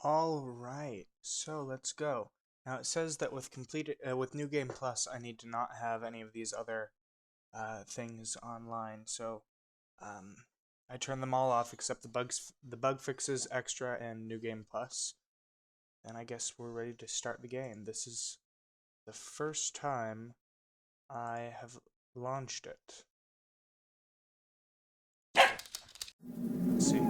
Alright, so let's go. Now it says that with New Game Plus, I need to not have any of these other things online. So I turn them all off except the bug fixes, extra, and New Game Plus. And I guess we're ready to start the game. This is the first time I have launched it. Let's see.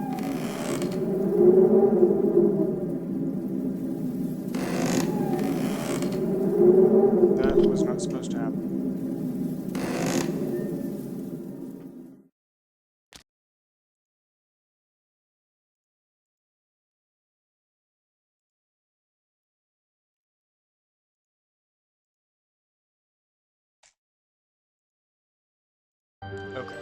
That was not supposed to happen. Okay.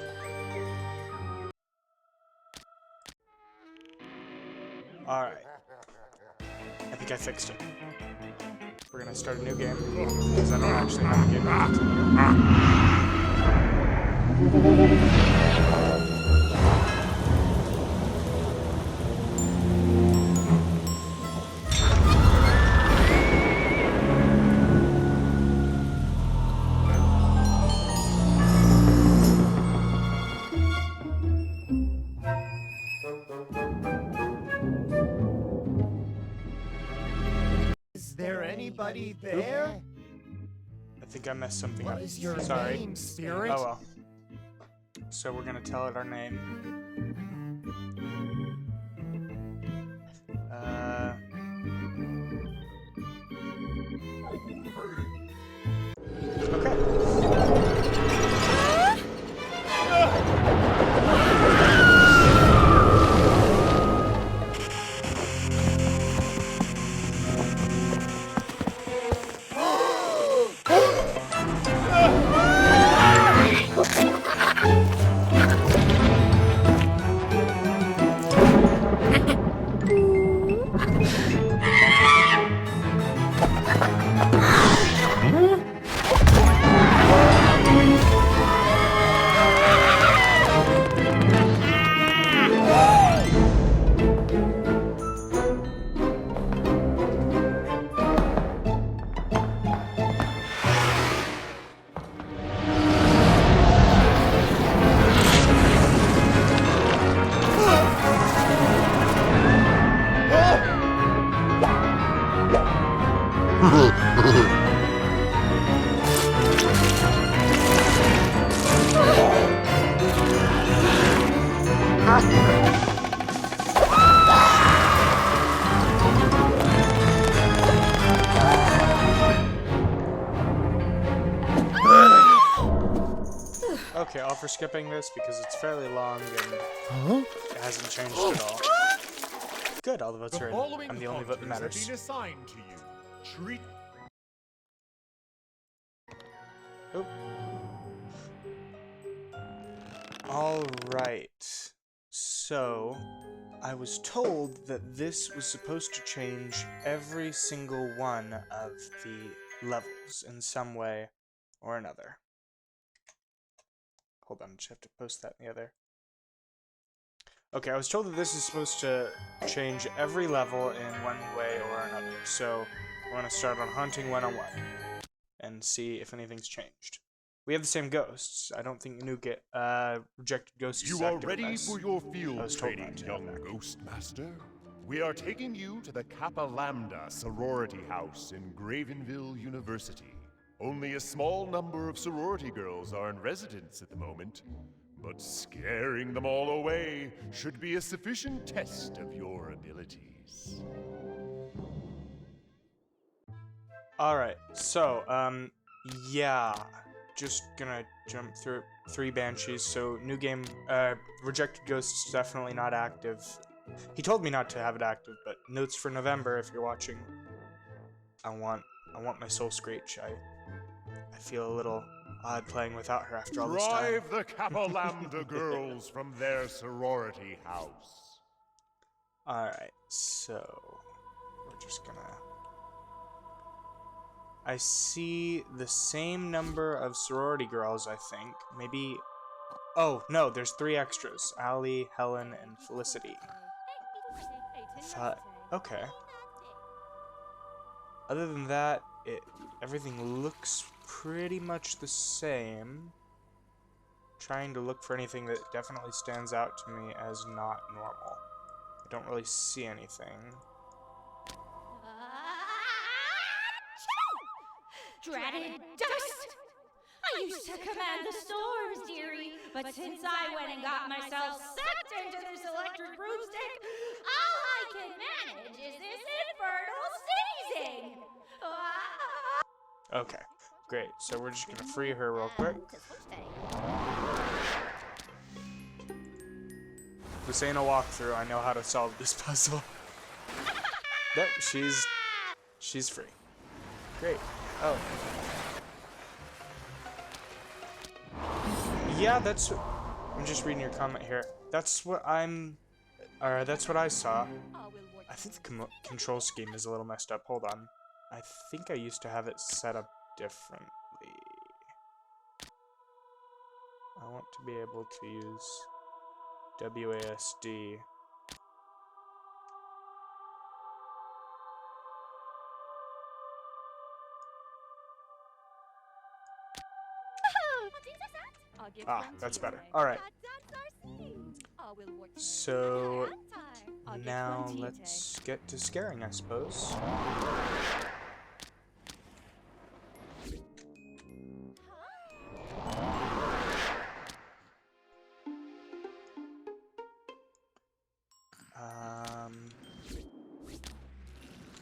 Alright. I think I fixed it. We're gonna start a new game, because I don't actually have a game to Is there anybody there? I think I messed something up. What is your Sorry. name, spirit? Oh well. So we're gonna tell it our name. Okay, all for skipping this because it's fairly long and it hasn't changed at all. Good, all the votes are in. I'm the only vote that matters. Have been assigned to you. Treat. Oop. Alright. So, I was told that this was supposed to change every single one of the levels in some way or another. Hold on, just have to post that in the other. Okay, I was told that this is supposed to change every level in one way or another. So, we're going to start on Haunting 101 and see if anything's changed. We have the same ghosts. I don't think Rejected Ghosts is You are active ready unless for your I field was told training, not to. young Ghost Master? We are taking you to the Kappa Lambda sorority house in Gravenville University. Only a small number of sorority girls are in residence at the moment, but scaring them all away should be a sufficient test of your abilities. Alright, so, yeah. Just gonna jump through 3 Banshees, so new game, Rejected Ghosts is definitely not active. He told me not to have it active, but notes for November if you're watching. I want my Soul Screech. I feel a little odd playing without her after all this time. Drive the Kappa Lambda girls from their sorority house. Alright, so we're just gonna... I see the same number of sorority girls, I think. Maybe... Oh, no, there's 3 extras. Allie, Helen, and Felicity. I thought... Okay. Other than that, everything looks pretty much the same. Trying to look for anything that definitely stands out to me as not normal. I don't really see anything. Dreaded dust! I used to command the storms, dearie, but since I went and got myself sucked into this electric broomstick, all I can manage is this infernal sneezing! Okay, great. So we're just gonna free her real quick. This ain't a walkthrough. I know how to solve this puzzle. Yep, she's free. Great. Oh. Yeah, I'm just reading your comment here. That's what that's what I saw. I think the control scheme is a little messed up. Hold on. I think I used to have it set up differently. I want to be able to use WASD. Ah, that's better. Alright. So, now let's get to scaring, I suppose.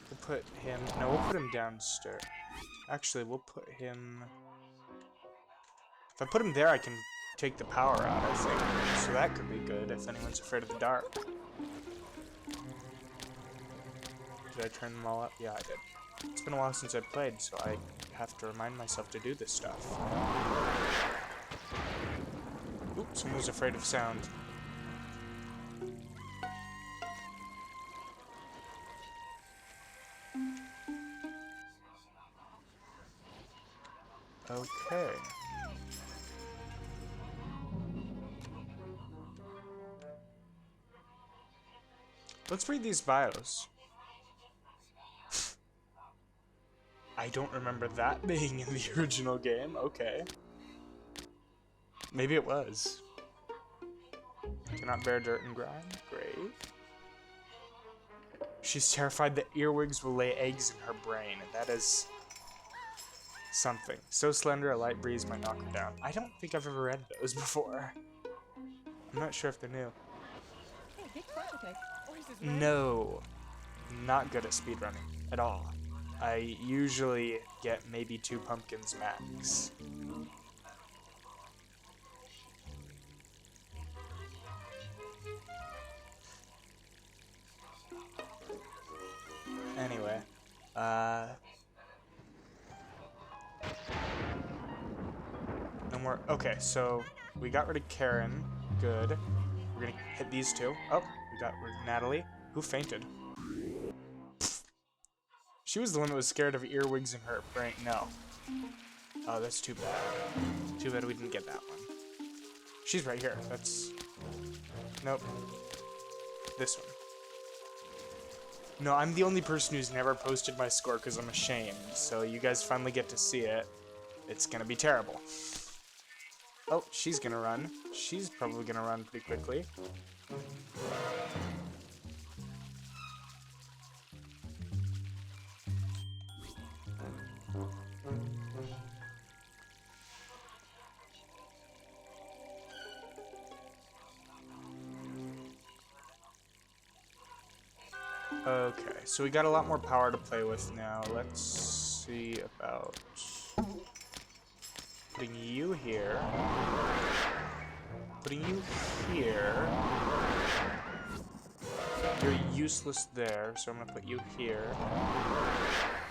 We'll put him... No, we'll put him downstairs. Actually, we'll put him... If I put him there, I can take the power out, I think. So that could be good if anyone's afraid of the dark. Did I turn them all up? Yeah, I did. It's been a while since I played, so I have to remind myself to do this stuff. Oops, someone was afraid of sound. Okay. Let's read these bios. I don't remember that being in the original game. Okay. Maybe it was. Cannot bear dirt and grime. Great. She's terrified that earwigs will lay eggs in her brain. That is something. So slender, a light breeze might knock her down. I don't think I've ever read those before. I'm not sure if they're new. No. Not good at speedrunning at all. I usually get maybe 2 pumpkins max. Anyway, no more. Okay, so we got rid of Karen. Good. We're gonna hit these 2. Oh, we got rid of Natalie, who fainted. She was the one that was scared of earwigs in her brain. No. Oh, that's too bad. Too bad we didn't get that one. She's right here. That's... Nope. This one. No, I'm the only person who's never posted my score because I'm ashamed. So you guys finally get to see it. It's gonna be terrible. Oh, she's gonna run. She's probably gonna run pretty quickly. Okay, so we got a lot more power to play with now. Let's see about putting you here. Putting you here. You're useless there, so I'm gonna put you here.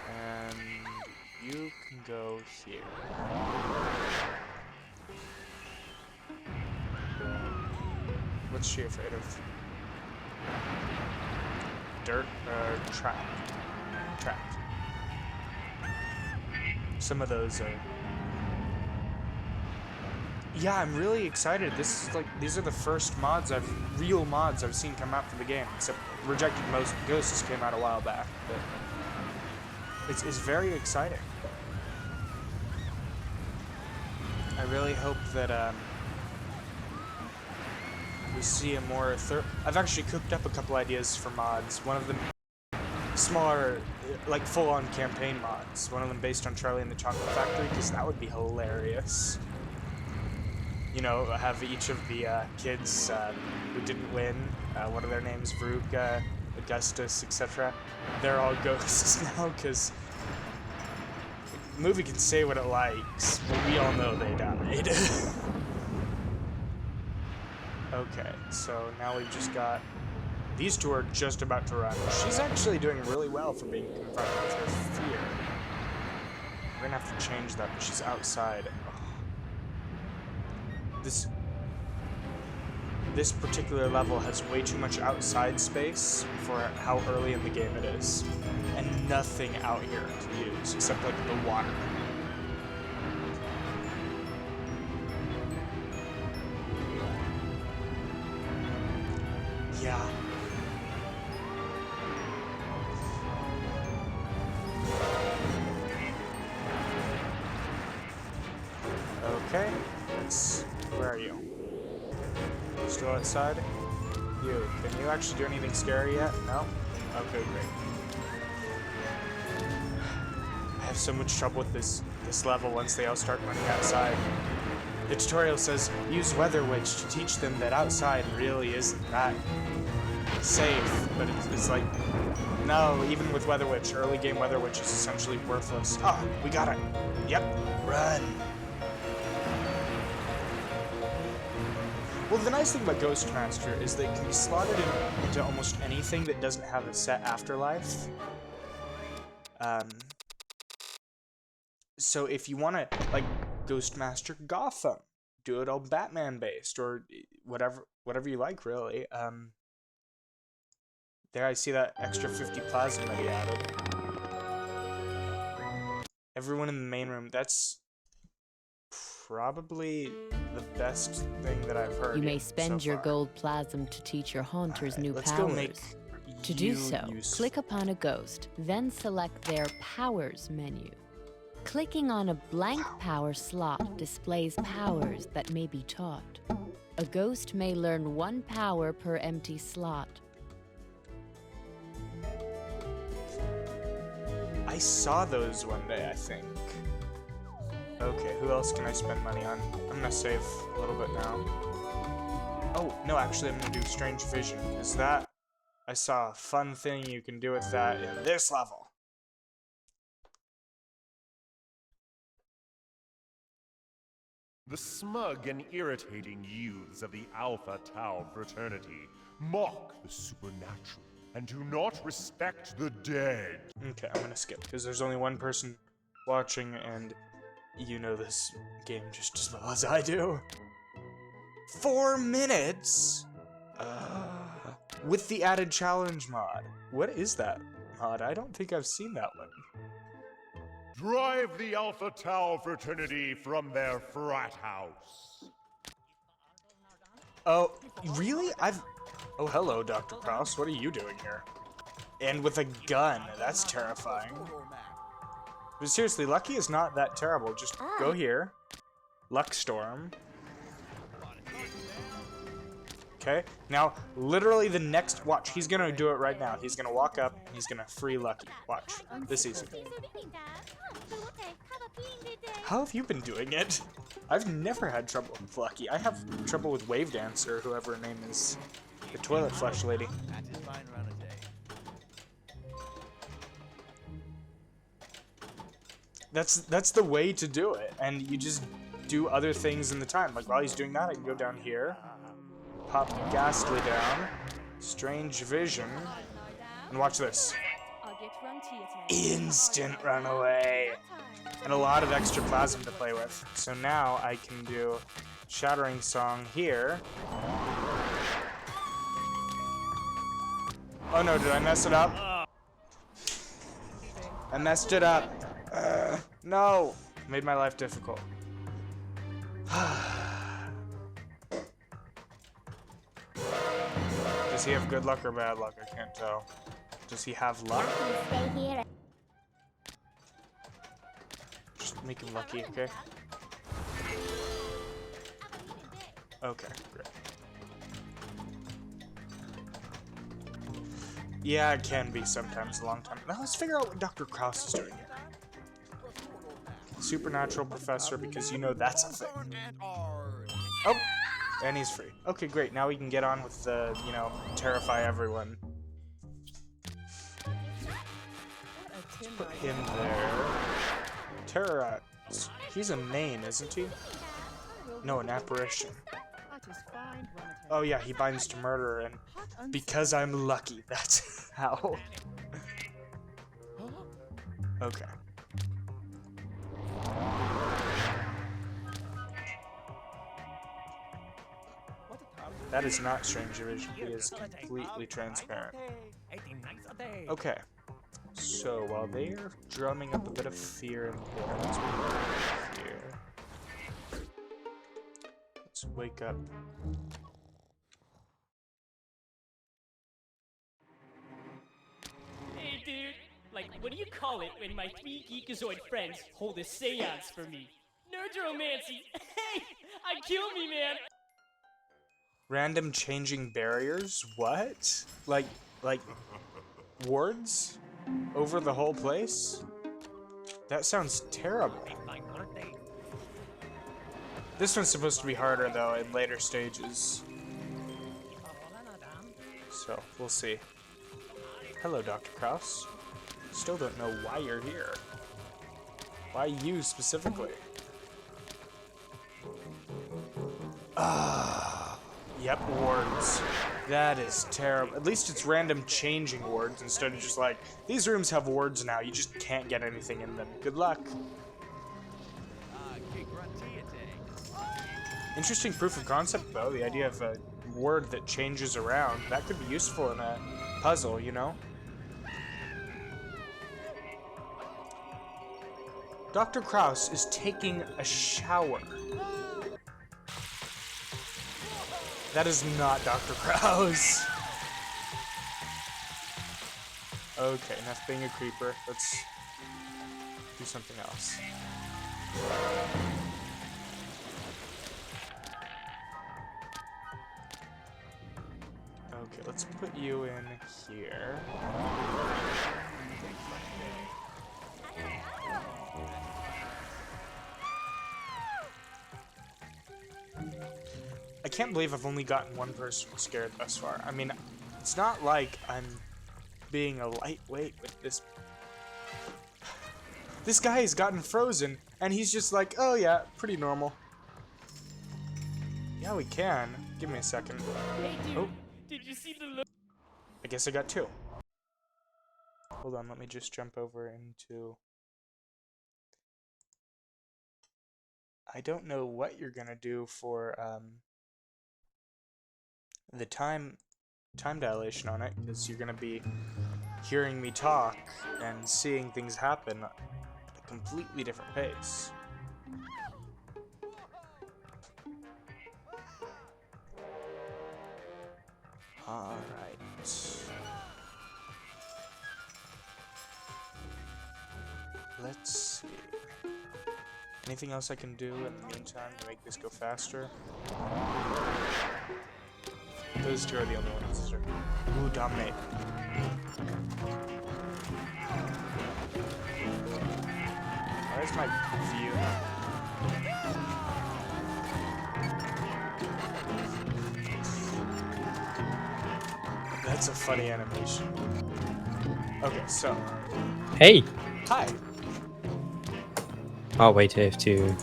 And you can go here. What's she afraid of? Dirt or trapped? Trapped. Some of those are... Yeah, I'm really excited. This is like, these are the first real mods I've seen come out for the game. Except Rejected Most Ghosts came out a while back, but It's very exciting. I really hope that we see a more I've actually cooked up a couple ideas for mods. One of them smaller, like full-on campaign mods. One of them based on Charlie and the Chocolate Factory, because that would be hilarious. You know, have each of the kids who didn't win, what are their names, Veruca, Augustus, etc. They're all ghosts now, because the movie can say what it likes, but we all know they died. Okay, so now we've just got... These two are just about to run. She's actually doing really well for being confronted with her fear. We're gonna have to change that, but she's outside. This particular level has way too much outside space for how early in the game it is. And nothing out here to use, except like the water. Yeah. Okay, where are you? Still outside? You, can you actually do anything scary yet? No? Okay, great. I have so much trouble with this level once they all start running outside. The tutorial says, use Weather Witch to teach them that outside really isn't that safe, but it's like, no, even with Weather Witch, early game Weather Witch is essentially worthless. Oh, we got it. Yep, run. Well, the nice thing about Ghost Master is that it can be slotted into almost anything that doesn't have a set afterlife. So if you want to, like, Ghost Master Gotham, do it all Batman based, or whatever you like, really. There I see that extra 50 plasma that he added. Everyone in the main room, that's probably the best thing that I've heard. You may spend your gold plasm to teach your haunters new let's powers. Go make to do so, click upon a ghost, then select their Powers menu. Clicking on a blank power slot displays powers that may be taught. A ghost may learn 1 power per empty slot. I saw those one day, I think. Okay, who else can I spend money on? I'm gonna save a little bit now. Oh, no, actually I'm gonna do Strange Vision, because that... I saw a fun thing you can do with that in this level. The smug and irritating youths of the Alpha Tau fraternity mock the supernatural and do not respect the dead. Okay, I'm gonna skip, because there's only one person watching, and you know this game just as well as I do. 4 minutes? With the added challenge mod. What is that mod? I don't think I've seen that one. Drive the Alpha Tau fraternity from their frat house. Oh, really? Oh, hello, Dr. Krauss. What are you doing here? And with a gun. That's terrifying. But seriously, Lucky is not that terrible. Just go here. Luckstorm. Okay, now, literally the next... Watch, he's gonna do it right now. He's gonna walk up, and he's gonna free Lucky. Watch. This easy. How have you been doing it? I've never had trouble with Lucky. I have trouble with Wave Dancer, whoever her name is. The toilet flush lady. That's the way to do it, and you just do other things in the time. Like, while he's doing that, I can go down here, pop Ghastly down, Strange Vision, and watch this. Instant runaway! And a lot of extra plasma to play with. So now I can do Shattering Song here. Oh no, did I mess it up? I messed it up. No! Made my life difficult. Does he have good luck or bad luck? I can't tell. Does he have luck? Make him lucky, okay? Okay, great. Yeah, it can be sometimes a long time. Now let's figure out what Dr. Krause is doing here. Supernatural professor, because you know that's a thing. Oh, and he's free. Okay, great. Now we can get on with the, you know, terrify everyone. Let's put him there. Terrorize. He's a main, isn't he? No, an apparition. Oh yeah, he binds to murder, and because I'm lucky, that's how. Okay. That is not strange division. He is completely transparent. Okay. So while they are drumming up a bit of fear in here, let's wake here. Let's wake up. Hey dude, like what do you call it when my 3 geekazoid friends hold a seance for me? Nerdromancy! Hey! Kill me, man! Random changing barriers? What? Like wards? Over the whole place? That sounds terrible. This one's supposed to be harder though in later stages. So, we'll see. Hello, Dr. Krause. Still don't know why you're here. Why you specifically? Yep, wards. That is terrible. At least it's random changing wards instead of just like, these rooms have wards now, you just can't get anything in them. Good luck. Interesting proof of concept though, the idea of a word that changes around. That could be useful in a puzzle, you know? Dr. Krause is taking a shower. That is not Dr. Krause. Okay, enough being a creeper. Let's do something else. Okay, let's put you in here. I can't believe I've only gotten one person scared thus far. I mean, it's not like I'm being a lightweight with this. This guy has gotten frozen, and he's just like, oh yeah, pretty normal. Yeah, we can. Give me a second. Hey dude, Oh, did you see the look? I guess I got two. Hold on, let me just jump over into... I don't know what you're gonna do for, the time dilation on it, because you're gonna be hearing me talk and seeing things happen at a completely different pace. Alright. Let's see. Anything else I can do in the meantime to make this go faster? Those two are the only ones. Ooh, dominate. Where's my view? That's a funny animation. Okay, so. Hey! Hi! Oh wait, I have to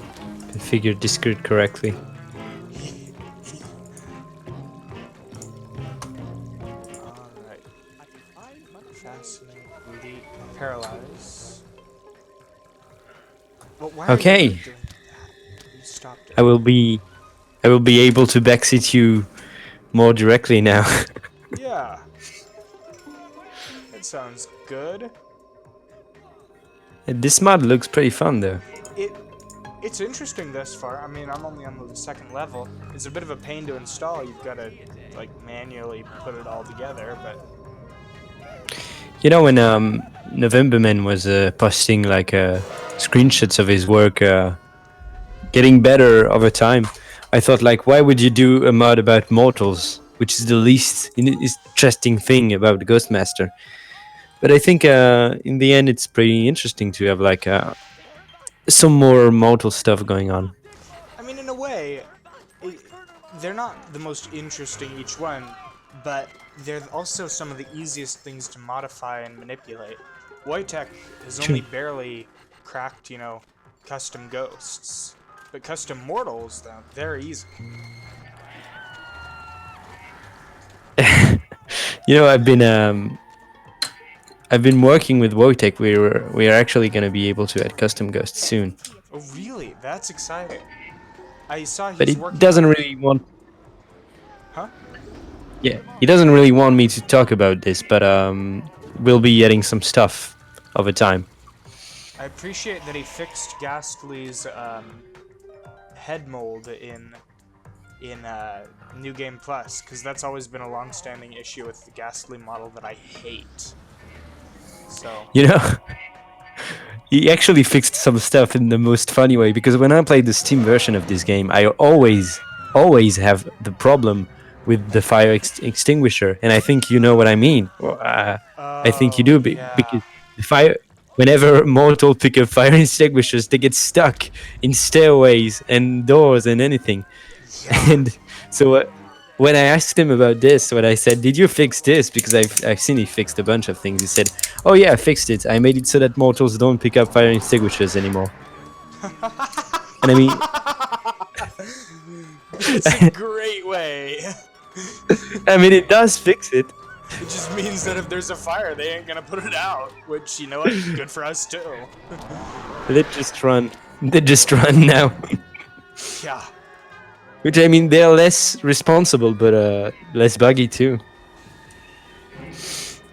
configure Discord correctly. Alright. Fascinate, leap, paralyze. Well, why Okay. Are you doing that? You stopped it. I will be able to backseat you more directly now. Yeah. That sounds good. This mod looks pretty fun though. It's interesting thus far. I mean, I'm only on the second level. It's a bit of a pain to install. You've got to like manually put it all together, but You know when Novemberman was posting like screenshots of his work getting better over time. I thought, like, why would you do a mod about mortals, which is the least interesting thing about the Ghostmaster? But I think in the end, it's pretty interesting to have like some more mortal stuff going on. I mean, in a way, they're not the most interesting each one, but they're also some of the easiest things to modify and manipulate. Wojtek has only barely cracked, custom ghosts. But custom mortals, though, they're easy. I've been working with Wojtek. We're actually gonna be able to add custom ghosts soon. Oh, really? That's exciting. I saw But he's he working doesn't on... really want. Huh? Yeah, he doesn't really want me to talk about this, but we'll be adding some stuff over time. I appreciate that he fixed Ghastly's head mold in New Game Plus, because that's always been a long-standing issue with the Ghastly model that I hate. So He actually fixed some stuff in the most funny way, because when I played the Steam version of this game, I always have the problem with the fire extinguisher, and I think you know what I mean. I think you do, because the fire. Whenever mortal pick up fire extinguishers, they get stuck in stairways and doors and anything. Yeah. And so when I asked him about this, when I said, "Did you fix this?" Because I've seen he fixed a bunch of things. He said, "Oh yeah, I fixed it. I made it so that mortals don't pick up fire extinguishers anymore." And I mean, it's a great way. I mean, it does fix it. It just means that if there's a fire, they ain't gonna put it out. Which, you know what? Good for us too. They just run. They just run now. Yeah. Which, I mean, they're less responsible, but less buggy too.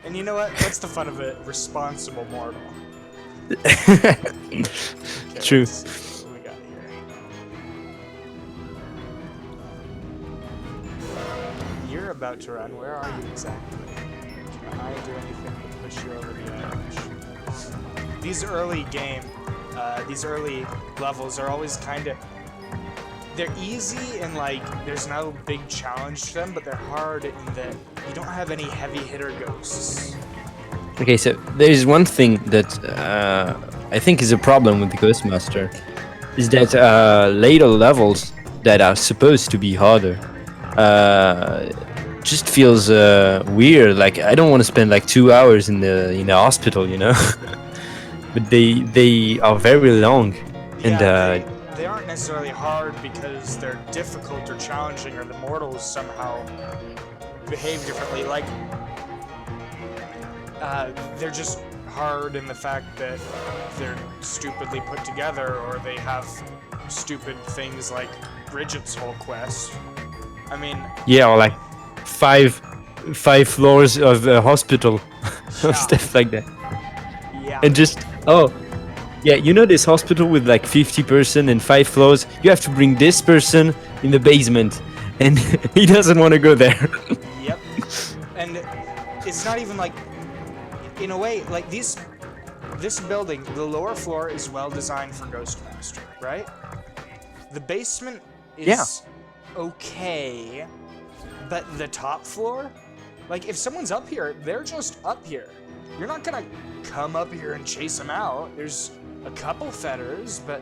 And you know what? That's the fun of it. Responsible mortal. True. What we got here? You're about to run. Where are you exactly? Can I do anything to push you over the edge? These early levels are always kind of... They're easy and, like, there's no big challenge to them, but they're hard in that you don't have any heavy hitter ghosts. Okay, so there's one thing that I think is a problem with the Ghostmaster, is that later levels that are supposed to be harder just feels weird. Like, I don't want to spend like 2 hours in the hospital, but they are very long, and they aren't necessarily hard because they're difficult or challenging, or the mortals somehow behave differently. Like, they're just hard in the fact that they're stupidly put together, or they have stupid things like Bridget's whole quest. I mean... Yeah, or like five floors of a hospital, or stuff like that. Yeah. And just, yeah, this hospital with like 50 person and 5 floors, you have to bring this person in the basement, and he doesn't want to go there. Yep. And it's not even like, in a way, like this building, the lower floor is well designed for Ghostmaster, right? The basement is okay, but the top floor, like, if someone's up here, they're just up here. You're not gonna come up here and chase them out. There's a couple fetters, but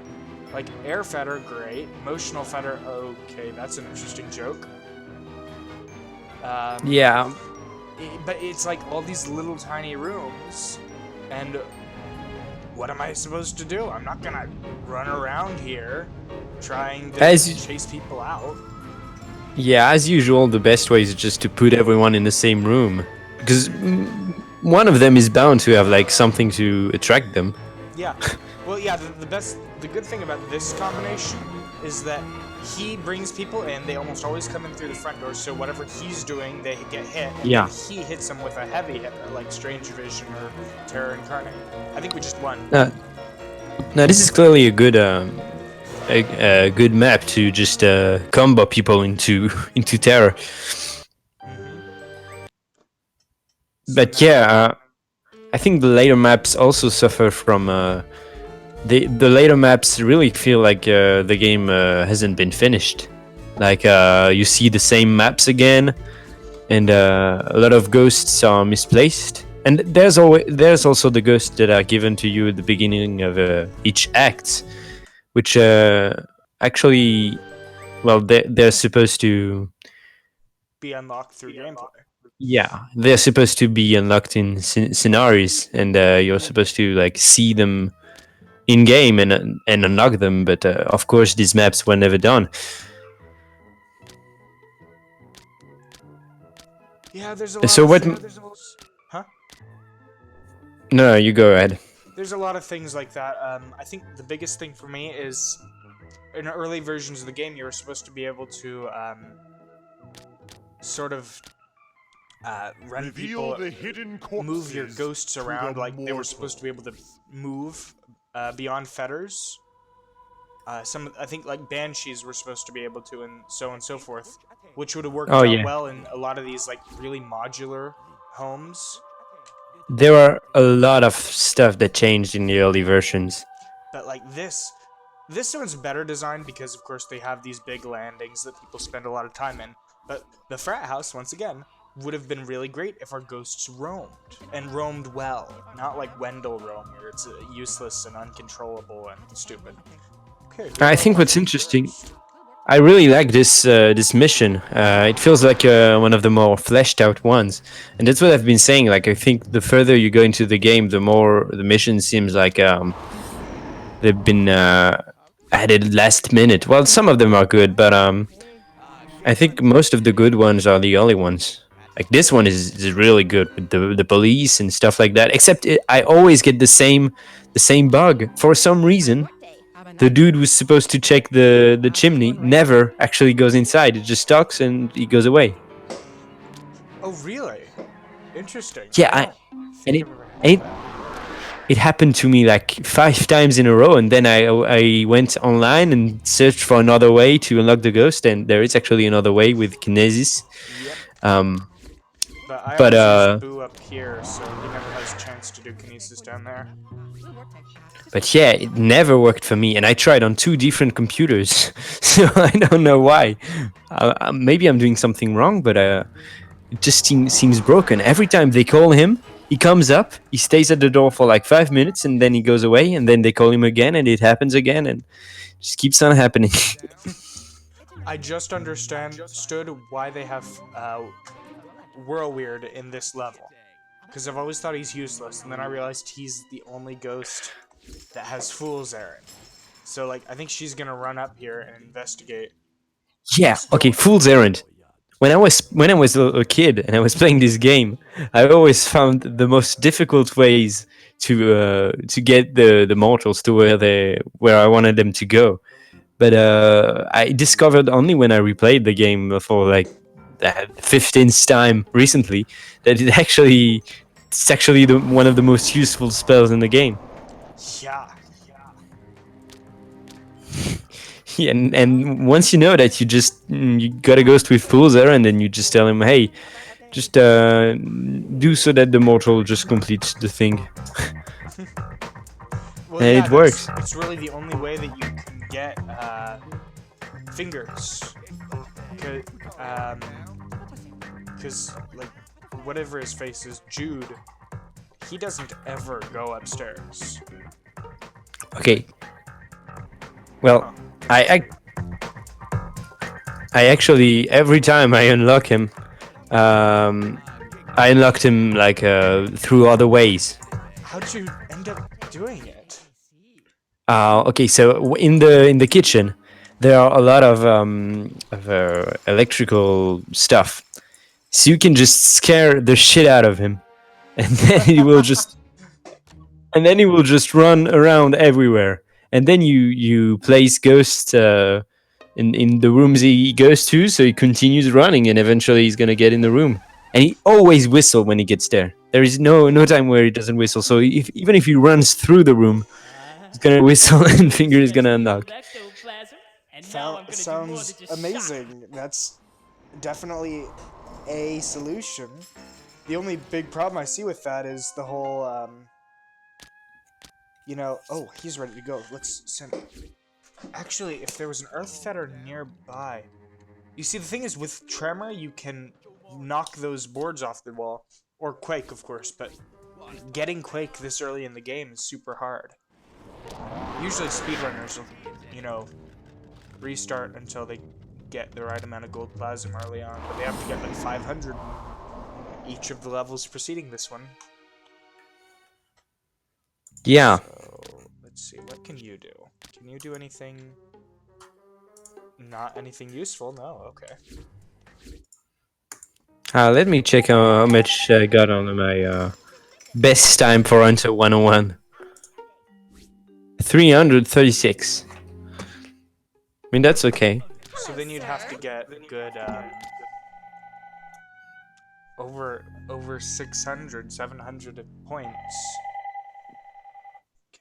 like air fetter, great. Emotional fetter, okay, that's an interesting joke. Yeah. But it's like all these little tiny rooms, and what am I supposed to do? I'm not gonna run around here trying to chase people out. Yeah, as usual, the best way is just to put everyone in the same room, because one of them is bound to have like something to attract them. Yeah. Well, yeah, the good thing about this combination is that he brings people in. They almost always come in through the front door, so whatever he's doing, they get hit. Yeah. He hits them with a heavy hit, like Strange Vision or Terror Incarnate. I think we just won. Now, this is clearly a good good map to just combo people into terror. But yeah, I think the later maps also suffer from the later maps really feel like the game hasn't been finished. Like you see the same maps again, and a lot of ghosts are misplaced. And there's also the ghosts that are given to you at the beginning of each act, which actually, well, they're supposed to. Be unlocked through gameplay. Yeah, they're supposed to be unlocked in scenarios, and you're supposed to like see them in game and unlock them. But of course, these maps were never done. Yeah, there's a lot So of what? things. Huh? No, you go ahead. There's a lot of things like that. I think the biggest thing for me is in early versions of the game, you were supposed to be able to sort of run people, the hidden move your corpses ghosts to around the like they were supposed to be able to move beyond fetters. I think like banshees were supposed to be able to, and so forth, which would have worked out well in a lot of these like really modular homes. There are a lot of stuff that changed in the early versions. But like this one's better designed because of course they have these big landings that people spend a lot of time in. But the frat house, once again, would have been really great if our ghosts roamed, and roamed well. Not like Wendell roam, where it's useless and uncontrollable and stupid. Okay, I think what's interesting, I really like this mission. It feels like one of the more fleshed out ones, and that's what I've been saying. Like I think the further you go into the game, the more the mission seems like they've been added last minute. Well, some of them are good, but I think most of the good ones are the early ones. Like this one is really good with the police and stuff like that. Except I always get the same bug for some reason. The dude who's supposed to check the chimney never actually goes inside. It just talks and he goes away. Oh really? Interesting. Yeah, it happened to me like 5 times in a row, and then I went online and searched for another way to unlock the ghost, and there is actually another way with kinesis. Yep. But I use Boo up here, so he never has a chance to do kinesis down there. But yeah, it never worked for me, and I tried on 2 different computers, so I don't know why. Maybe I'm doing something wrong, but it just seems broken. Every time they call him, he comes up, he stays at the door for like 5 minutes, and then he goes away, and then they call him again, and it happens again, and it just keeps on happening. I just understood why they have Whirlweird in this level. Because I've always thought he's useless, and then I realized he's the only ghost that has Fool's Errand. So, like, I think she's gonna run up here and investigate. Yeah, okay, Fool's Errand. When I was a kid and I was playing this game, I always found the most difficult ways to get the mortals to where I wanted them to go. But I discovered only when I replayed the game for like the 15th time recently that it's actually one of the most useful spells in the game. Yeah. Yeah, and once you know that, you got a ghost with Fool's Errand, and then you just tell him, hey, just do so that the mortal just completes the thing. Well, and yeah, it works. It's really the only way that you can get fingers. Because, like, whatever his face is, Jude, he doesn't ever go upstairs. Okay. Well, I actually, every time I unlock him, I unlocked him like through other ways. How'd you end up doing it? Okay, so in the kitchen, there are a lot of electrical stuff, so you can just scare the shit out of him, and then he will just run around everywhere. And then you place ghosts in the rooms he goes to, so he continues running, and eventually he's gonna get in the room. And he always whistles when he gets there. There is no time where he doesn't whistle. So even if he runs through the room, he's gonna whistle, and Finger is gonna unlock. Sounds amazing. That's definitely a solution. The only big problem I see with that is the whole You know, oh, he's ready to go. Let's send. Actually, if there was an Earth Fetter nearby, you see, the thing is, with Tremor, you can knock those boards off the wall, or Quake, of course. But getting Quake this early in the game is super hard. Usually, speedrunners will, you know, restart until they get the right amount of gold plasm early on, but they have to get like 500 each of the levels preceding this one. Yeah. So, let's see, what can you do? Can you do anything? Not anything useful? No, okay. Let me check how much I got on my best time for Hunter 101. 336. I mean, that's okay. So then you'd have to get good, over 600, 700 points.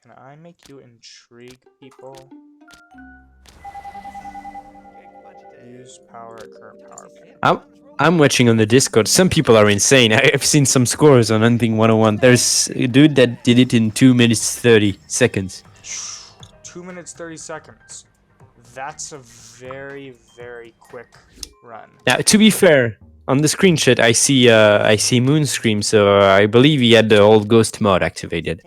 Can I make you intrigue people? Use power at current power. I'm watching on the Discord. Some people are insane. I've seen some scores on Hunting 101. There's a dude that did it in 2 minutes 30 seconds. 2 minutes 30 seconds. That's a very, very quick run. Now, to be fair, on the screenshot I see Moonscream, so I believe he had the old Ghost mod activated.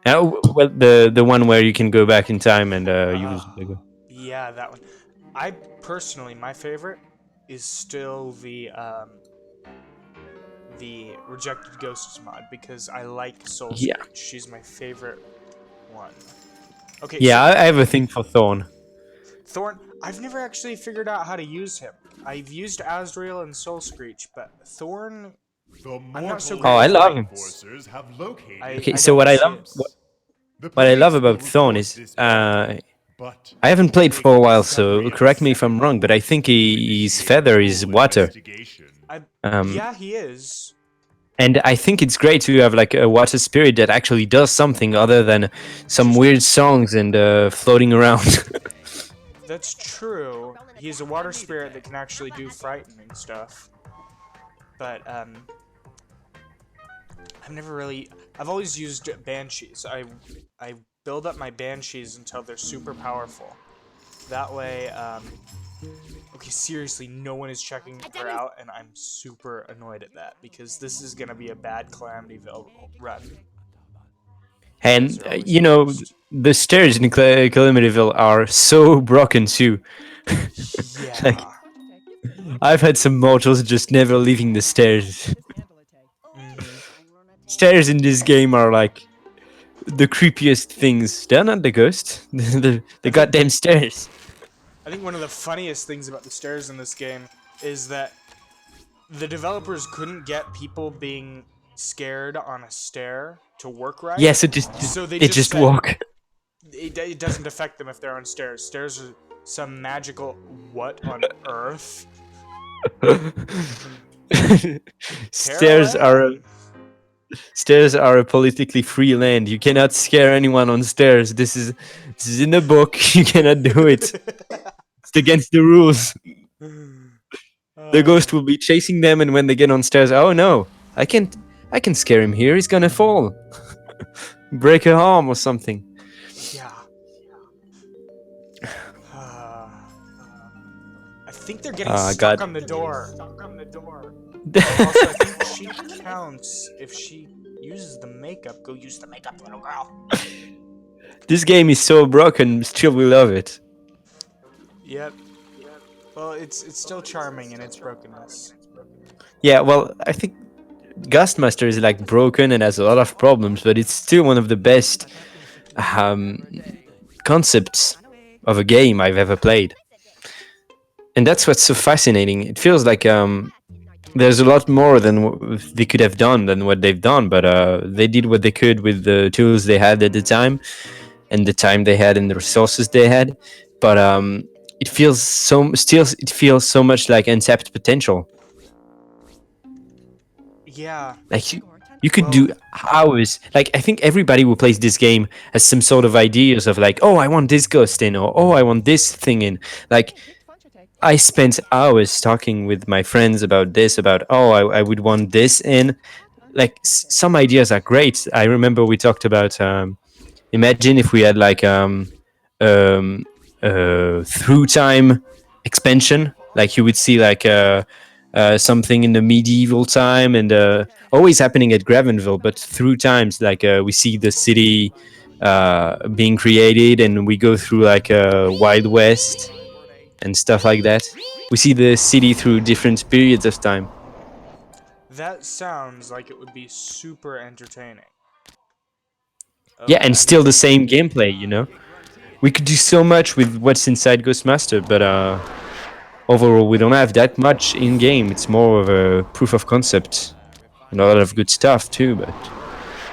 Well, the one where you can go back in time and use the. Yeah, that one. I personally, my favorite is still the Rejected Ghosts mod, because I like Soul Screech. Yeah. She's my favorite one. Okay. Yeah, so I have a thing for Thorn. Thorn, I've never actually figured out how to use him. I've used Azrael and Soul Screech, but Thorn, I'm not so great. Oh, I love him. Okay, so what I love about Thorn is I haven't played for a while, so correct me if I'm wrong, but I think his feather is water. Yeah, he is. And I think it's great to have like a water spirit that actually does something other than some weird songs and floating around. That's true. He's a water spirit that can actually do frightening stuff. But I've always used banshees. I build up my banshees until they're super powerful. That way, okay, seriously, no one is checking her out, and I'm super annoyed at that, because this is gonna be a bad Calamityville run. And, you know, the stairs in Calamityville are so broken too. Yeah. Like, I've had some mortals just never leaving the stairs. Stairs in this game are like the creepiest things. They're not the ghost. the goddamn stairs. I think one of the funniest things about the stairs in this game is that the developers couldn't get people being scared on a stair to work right. Yes, so they just said walk. It doesn't affect them if they're on stairs. Stairs are some magical what on earth? Stairs are a politically free land. You cannot scare anyone on stairs. This is in the book. You cannot do it. It's against the rules. The ghost will be chasing them, and when they get on stairs, oh no, I can scare him here. He's gonna fall, break a arm or something. Yeah. I think they're getting stuck on the door. Also, I think she counts if she uses the makeup. Go use the makeup, little girl. This game is so broken, still we love it. Yep. Well, it's still charming in its brokenness. Yeah, well, I think Ghostmaster is like broken and has a lot of problems, but it's still one of the best concepts of a game I've ever played. And that's what's so fascinating. It feels like there's a lot more than they could have done than what they've done, but they did what they could with the tools they had at the time, and the time they had, and the resources they had. But it feels so much like untapped potential. Yeah. Like you could do hours. Like I think everybody who plays this game has some sort of ideas of like, oh, I want this ghost in, or oh, I want this thing in. Like I spent hours talking with my friends about this, about oh, I would want this in. like some ideas are great. I remember we talked about imagine if we had like um, through time expansion, like you would see like something in the medieval time and always happening at Gravenville, but through times, like we see the city being created and we go through like Wild West and stuff like that. We see the city through different periods of time. That sounds like it would be super entertaining. Yeah, and Okay. still the same gameplay, you know? We could do so much with what's inside Ghostmaster, but overall we don't have that much in game. It's more of a proof of concept and a lot of good stuff too, but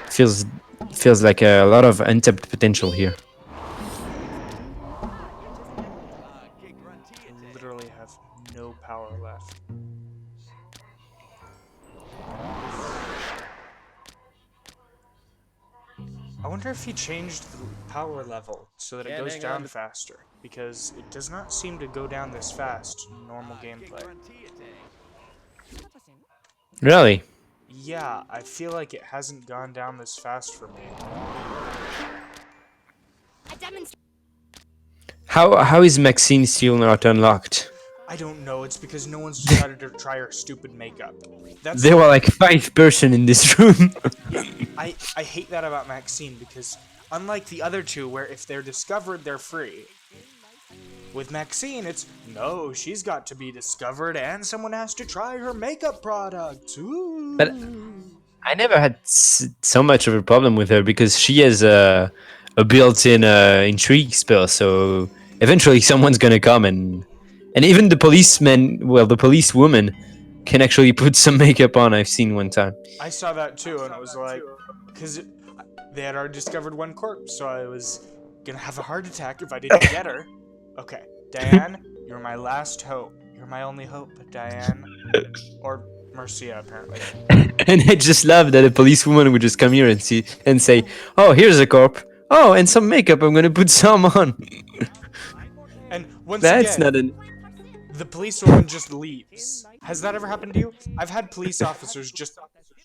feels feels like a lot of untapped potential here. Literally have no power left. I wonder if he changed the power level so that it goes down faster, because it does not seem to go down this fast in normal gameplay. Really? Yeah, I feel like it hasn't gone down this fast for me. How is Maxine still not unlocked? I don't know, it's because no one's decided to try her stupid makeup. That's There were like 5 person in this room. I hate that about Maxine, because unlike the other two where if they're discovered they're free, with Maxine it's no, she's got to be discovered and someone has to try her makeup products. Ooh. But I never had so much of a problem with her because she has a built-in intrigue spell, so eventually someone's gonna come and even the policeman, well, the policewoman can actually put some makeup on. I've seen one time. I saw that too, and it was like, because they had already discovered one corpse, so I was gonna have a heart attack if I didn't get her. Okay, Diane, you're my last hope. You're my only hope, Diane. Or Mercia, apparently. And I just love that a policewoman would just come here and say, "Oh, here's a corp. Oh, and some makeup. I'm gonna put some on." And once That's again, not an. the policewoman just leaves. Has that ever happened to you? I've had police officers just,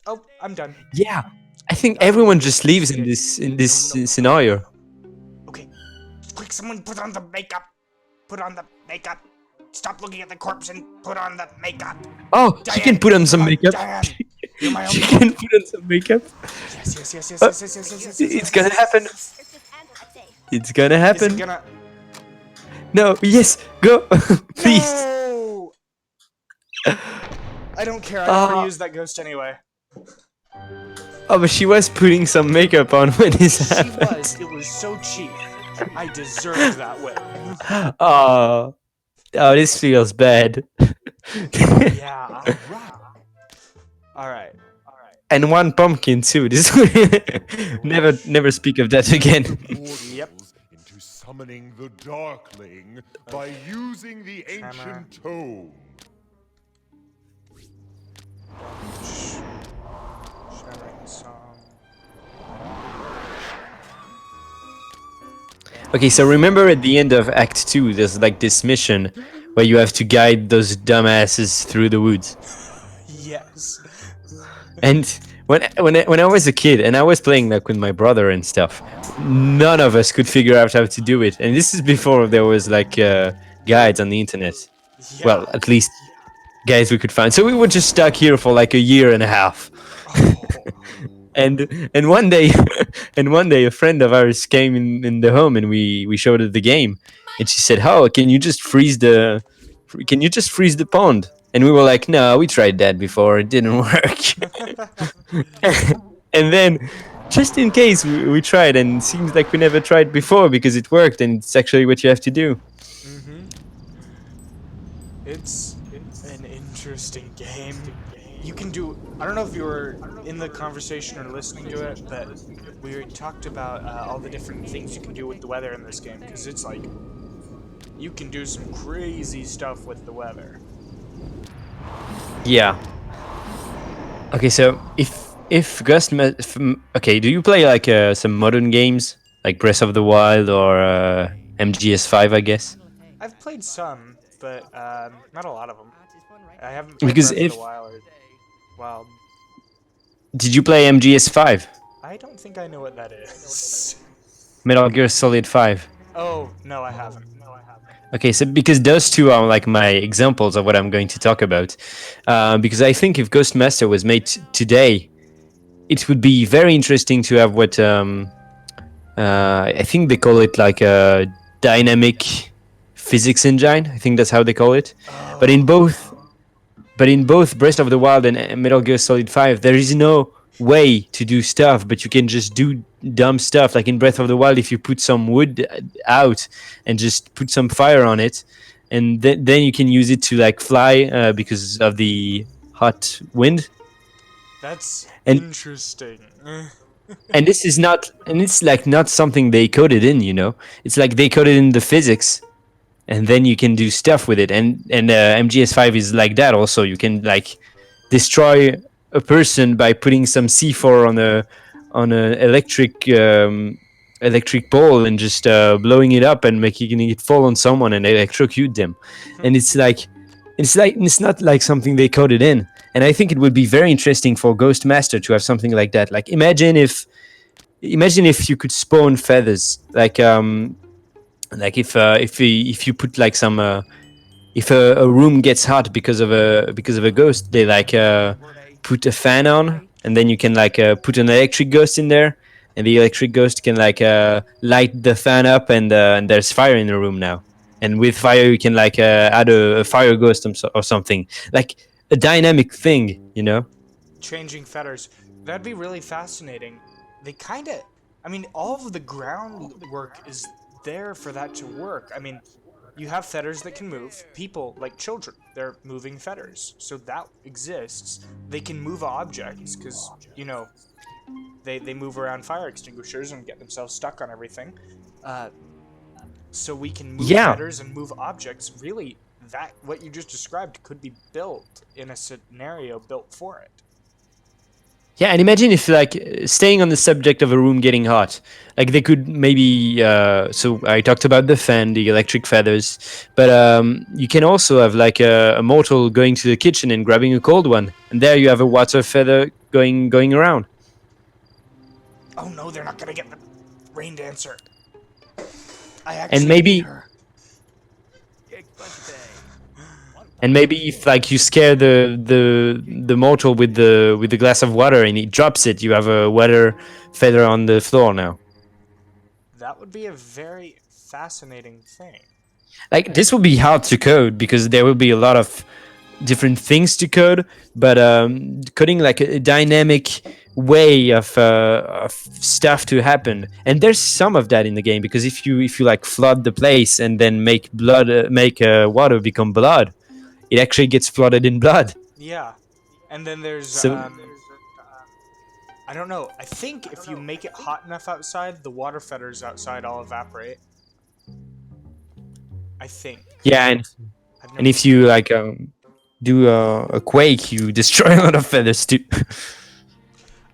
oh, I'm done. Yeah, I think everyone just leaves in this scenario. Okay, quick, someone put on the makeup. Put on the makeup. Stop looking at the corpse and put on the makeup. Oh, she can put on some makeup. Diane, you're my She only can put on some makeup. Yes. It's gonna happen. It's gonna Is happen. it gonna... No, yes, go, please. No! I don't care, I never used that ghost anyway. Oh, but she was putting some makeup on when this She happened. was. It was so cheap. I deserved that win. Oh, this feels bad. Yeah. Alright. And one pumpkin too. This never speak of that again. Yep. Into summoning the Darkling by using the ancient tome. Shattering song. Okay, so remember at the end of Act 2, there's like this mission where you have to guide those dumbasses through the woods. Yes. And when I was a kid and I was playing like with my brother and stuff, none of us could figure out how to do it. And this is before there was like guides on the internet. Yeah. Well, at least guys we could find. So we were just stuck here for like a year and a half. And one day a friend of ours came in the home and we showed her the game, and she said, "Oh, can you just freeze the pond?" And we were like, "No, we tried that before, it didn't work." And then just in case we tried, and it seems like we never tried before because it worked and it's actually what you have to do. It's an interesting game. You can do... I don't know if you were in the conversation or listening to it, but we talked about all the different things you can do with the weather in this game, because it's like... You can do some crazy stuff with the weather. Yeah. Okay, so if okay, do you play like some modern games like Breath of the Wild or MGS5, I guess? I've played some, but not a lot of them. I haven't Because played Breath if- of the Wild. Did you play MGS5? I don't think I know what that is. Metal Gear Solid 5. Oh, no, I haven't. Okay, so because those two are like my examples of what I'm going to talk about. Because I think if Ghostmaster was made today, it would be very interesting to have what I think they call it like a dynamic physics engine. I think that's how they call it. But in both Breath of the Wild and Metal Gear Solid 5, there is no way to do stuff, but you can just do dumb stuff. Like in Breath of the Wild, if you put some wood out and just put some fire on it, and then you can use it to like fly because of the hot wind. That's And interesting. and this is not, and it's like not something they coded in, you know. It's like they coded in the physics, and then you can do stuff with it. And MGS5 is like that also. You can like destroy a person by putting some C4 on a electric ball and just blowing it up and making it fall on someone and electrocute them. And it's not like something they coded in. And I think it would be very interesting for Ghostmaster to have something like that. Like imagine if you could spawn feathers. Like if you put like some if a room gets hot because of a ghost, they like put a fan on, and then you can like put an electric ghost in there, and the electric ghost can like light the fan up, and there's fire in the room now. And with fire, you can like add a fire ghost or something, like a dynamic thing, you know? Changing feathers. That'd be really fascinating. They kind of... I mean, all of the groundwork is there for that to work. I mean, you have feathers that can move. People, like children, they're moving feathers. So that exists. They can move objects, because, you know, they move around fire extinguishers and get themselves stuck on everything. So we can move feathers and move objects. Really, that what you just described could be built in a scenario built for it. Yeah, and imagine if, like, staying on the subject of a room getting hot, like they could maybe. So I talked about the fan, the electric feathers, but you can also have like a mortal going to the kitchen and grabbing a cold one, and there you have a water feather going around. Oh no, they're not gonna get the rain dancer. I And actually maybe. hate her. And maybe if like you scare the mortal with the glass of water and he drops it, you have a water feather on the floor now. That would be a very fascinating thing. Like this will be hard to code because there will be a lot of different things to code, but coding like a dynamic way of stuff to happen, and there's some of that in the game, because if you like flood the place and then make water become blood, it actually gets flooded in blood. Yeah, and then there's So I don't know. I think if you make it hot enough outside, the water feathers outside all evaporate. I think. yeah, and if you like do a quake, you destroy a lot of feathers too.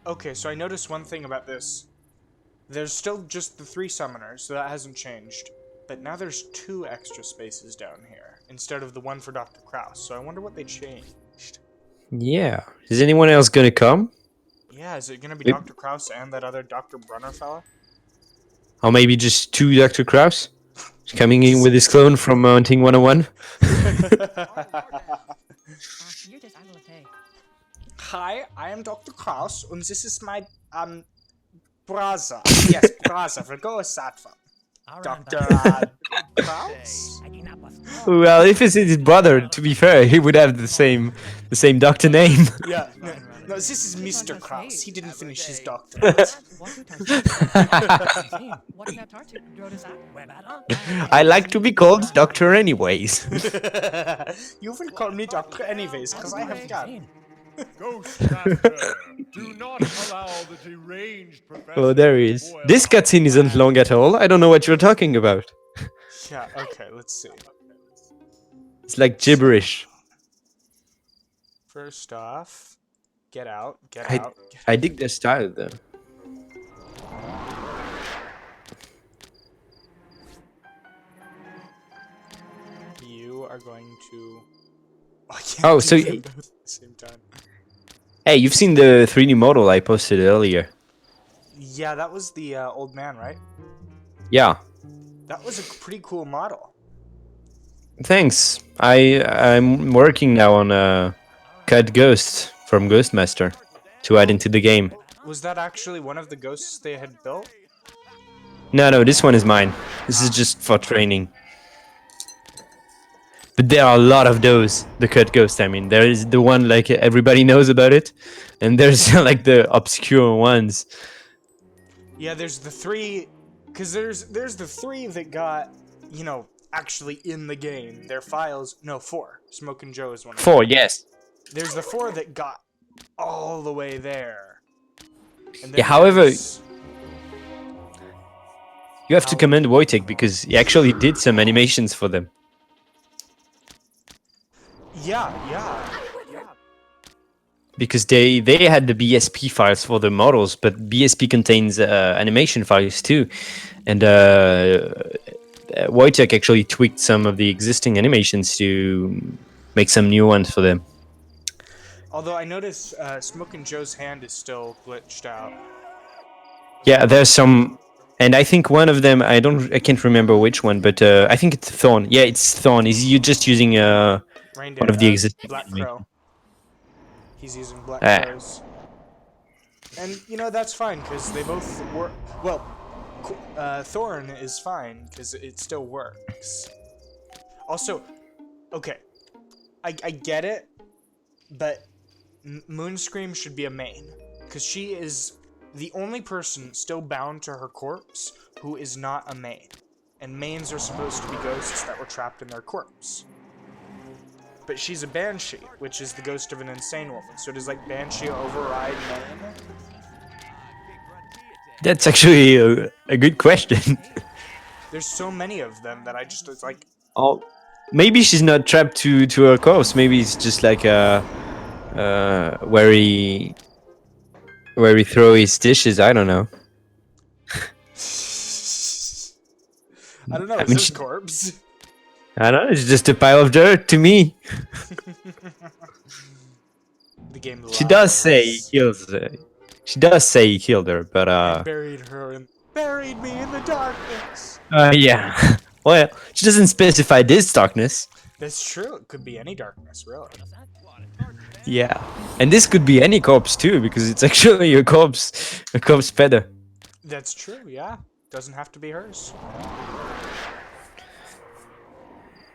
Okay, so I noticed one thing about this. There's still just the 3 summoners, so that hasn't changed. But now there's 2 extra spaces down here, instead of the one for Dr. Kraus, so I wonder what they changed. Yeah. Is anyone else gonna come? Yeah, is it gonna be Yep. Dr. Kraus and that other Dr. Brunner fella? Or maybe just 2 Dr. Kraus? Coming in with his clone from Hunting 101? Hi, I am Dr. Kraus, and this is my, brother. Yes, brother, we'll go with that one. Dr. Kraus? Well, if it's his brother, to be fair, he would have the same doctor name. Yeah, no, this is Mr. Kraus. He didn't finish his doctorate. I like to be called doctor anyways. You will call me doctor anyways, because I have gun. Ghostmaster, do not allow the deranged professor. Oh, there he is. This cutscene isn't long at all. I don't know what you're talking about. Yeah, okay, let's see. It's like gibberish. First off, get out, get I- out. I dig their style though. You are going to... Oh, I can't Oh, do so them y- both at the same time. Hey, you've seen the 3D model I posted earlier. Yeah, that was the old man, right? Yeah. That was a pretty cool model. Thanks. I'm working now on a cut ghost from Ghostmaster to add into the game. Was that actually one of the ghosts they had built? No, this one is mine. This is just for training. But there are a lot of those, the cut ghost. I mean, there is the one like everybody knows about it, and there's like the obscure ones. Yeah, there's the 3, because there's the 3 that got, you know, actually in the game. Their files, no, 4. Smoke and Joe is one of them. 4, yes. There's the 4 that got all the way there. And then Yeah, however, there's- you have to commend Wojtek because he actually did some animations for them. yeah. Because they had the BSP files for the models, but BSP contains animation files too, and Wojtek actually tweaked some of the existing animations to make some new ones for them. Although I notice Smoke and Joe's hand is still glitched out. Yeah, there's some, and I think one of them I can't remember which one, but I think it's Thorn. Yeah, it's Thorn. You're just using Reindeer, one of the existing. Black Crow. He's using Black Ah. Crows. And, you know, that's fine, because they both work. Well, Thorn is fine, because it still works. Also, okay, I get it, but Moonscream should be a main, because she is the only person still bound to her corpse who is not a main. And mains are supposed to be ghosts that were trapped in their corpse. But she's a Banshee, which is the ghost of an insane woman. So does, like, Banshee override main? That's actually a good question. There's so many of them that I just, it's like... Oh, maybe she's not trapped to her corpse. Maybe it's just like where he throw his dishes. I don't know. I don't know, I it's mean, his corpse. I don't know. It's just a pile of dirt to me. The game She does say he lies. kills. She does say he killed her, but Buried me in the darkness. yeah. Well, she doesn't specify this darkness. That's true, it could be any darkness, really. Yeah, and this could be any corpse too, because it's actually a corpse feather. That's true, yeah. Doesn't have to be hers.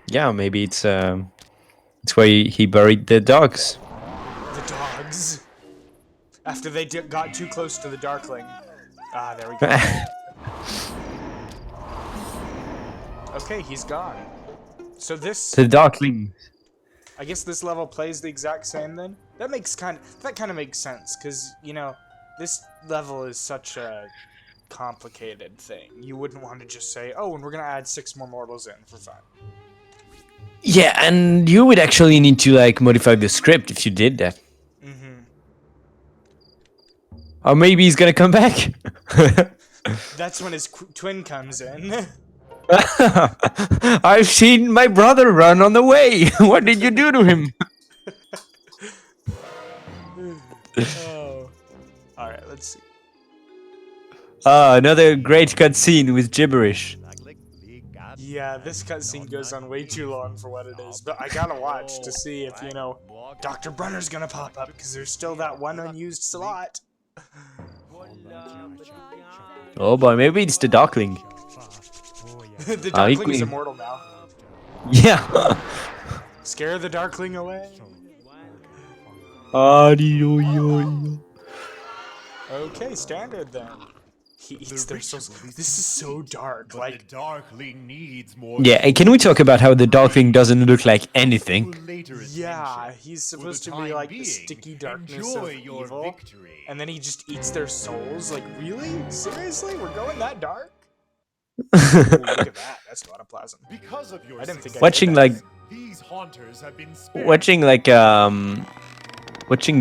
Yeah, maybe it's where he buried the dogs. The dogs. After they got too close to the Darkling. Ah, there we go. Okay, he's gone. So this, The darkling. I guess this level plays the exact same then? That kind of makes sense, because, you know, this level is such a complicated thing. You wouldn't want to just say, oh, and we're going to add 6 more mortals in for fun. Yeah, and you would actually need to like modify the script if you did that. Mm-hmm. Or maybe he's gonna come back. That's when his twin comes in. I've seen my brother run on the way. What did you do to him? Oh. Alright, let's see. Another great cutscene with gibberish. Yeah, this cutscene goes on way too long for what it is, but I gotta watch to see if, you know, Dr. Brunner's gonna pop up, because there's still that one unused slot. Oh boy, maybe it's the darkling. The Ah, he Darkling's queen. immortal now. Yeah. Scare the Darkling away. Okay, standard then. He eats their souls. This is so dark. But Like, the Darkling needs more. Yeah, and can we talk about how the darkling doesn't look like anything? yeah, he's supposed to be like the sticky darkness of evil, victory. and then he just eats their souls. Like, really? Seriously? We're going that dark? Ooh, look at that. That's autoplasm. Because of your I didn't think I Watching did that. like these haunters have been spared. watching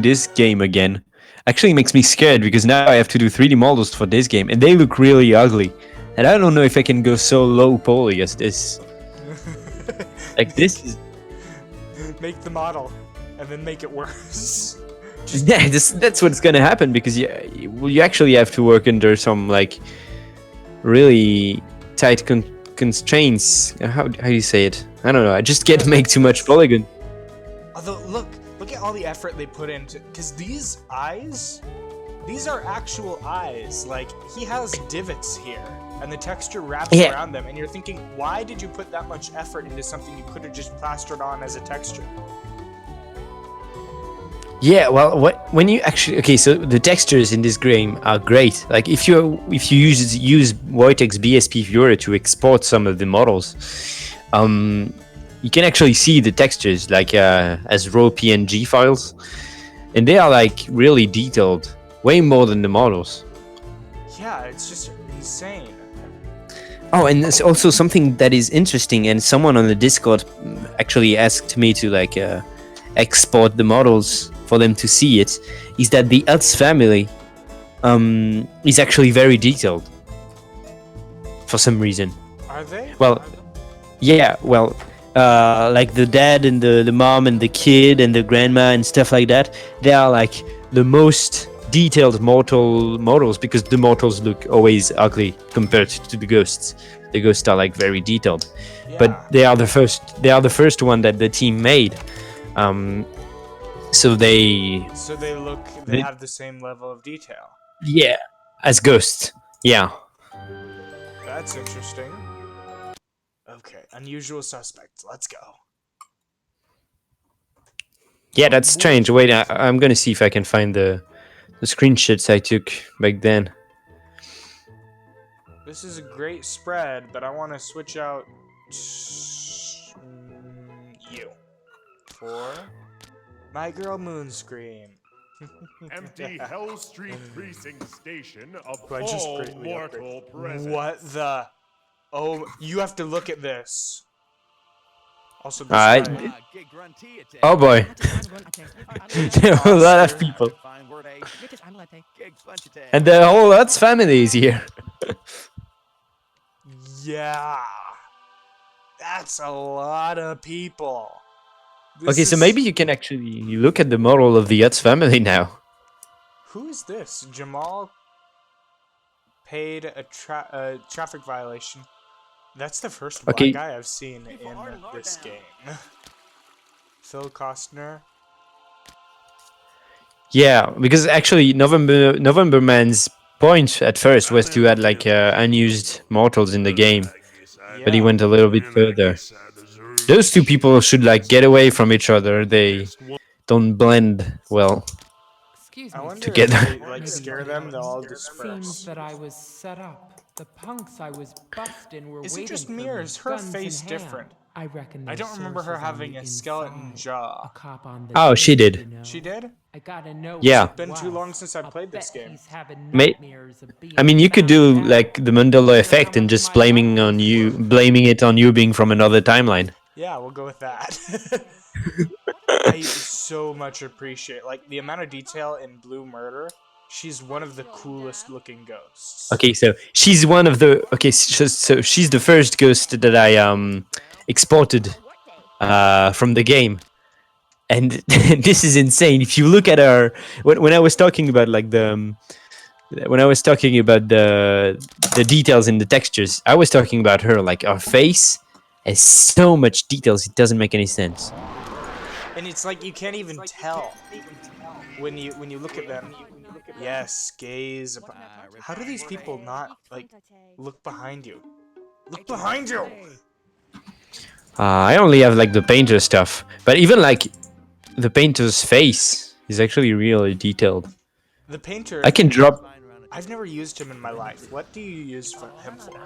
this game again actually makes me scared because now I have to do 3D models for this game and they look really ugly. And I don't know if I can go so low poly as this. Like this is Make the model, and then make it worse. Yeah, that's what's gonna happen because you actually have to work under some like really tight constraints. How do you say it? I don't know. I just can't make too much polygon. Although, look at all the effort they put into, because these eyes, these are actual eyes. Like, he has divots here, and the texture wraps around them, and you're thinking, why did you put that much effort into something you could have just plastered on as a texture? Yeah, well, when you actually so the textures in this game are great. Like if you use Vortex BSP Viewer to export some of the models, you can actually see the textures like as raw PNG files, and they are like really detailed, way more than the models. Yeah, it's just insane. Oh, and there's also something that is interesting, and someone on the Discord actually asked me to like export the models for them to see it, is that the Utz family is actually very detailed for some reason. Are they? Well, yeah, well, like the dad and the mom and the kid and the grandma and stuff like that, they are like the most detailed mortal models because the mortals look always ugly compared to the ghosts. The ghosts are like very detailed, but they are the first one that the team made. So they have the same level of detail. Yeah, as ghosts. Yeah. That's interesting. Okay, unusual suspects. Let's go. Yeah, that's strange. Wait, I'm gonna see if I can find the screenshots I took back then. This is a great spread, but I want to switch out you for my girl Moonscream. Empty Hell Street Precinct Station of I just all greatly mortal presence. What the? Oh, you have to look at this. Also, this oh boy. There are a lot of people. And the whole Utz family is here. Yeah. That's a lot of people. Okay, so maybe you can actually look at the model of the Utz family now. Who is this? Jamal paid a traffic violation. That's the first black guy I've seen in this game. Phil Costner. Yeah, because actually November Man's point at first was to add like unused mortals in the game, but he went a little bit further. Those two people should like get away from each other. They don't blend well together. If they, like, scare them, they'll all disperse. Seems that I was set up. The punks I was busting were Is it just me, or is her face different? I reckon I don't remember her having a skeleton jaw. Oh, she did. She did? I gotta know. Yeah. It's been too long since I played this game. I mean, you could do like the Mandela effect and just blaming it on you being from another timeline. Yeah, we'll go with that. I so much appreciate like the amount of detail in Blue Murder. She's one of the coolest looking ghosts. Okay, so she's one of the so she's the first ghost that I exported from the game. And this is insane. If you look at her when I was talking about like the details in the textures, I was talking about her like our face has so much details it doesn't make any sense. And it's like you can't even tell when you look at them. Yes, gaze. How do these people not like look behind you? Look behind you. I only have like the painter stuff, but even like the painter's face is actually really detailed. The painter. I can drop. I've never used him in my life. What do you use him for?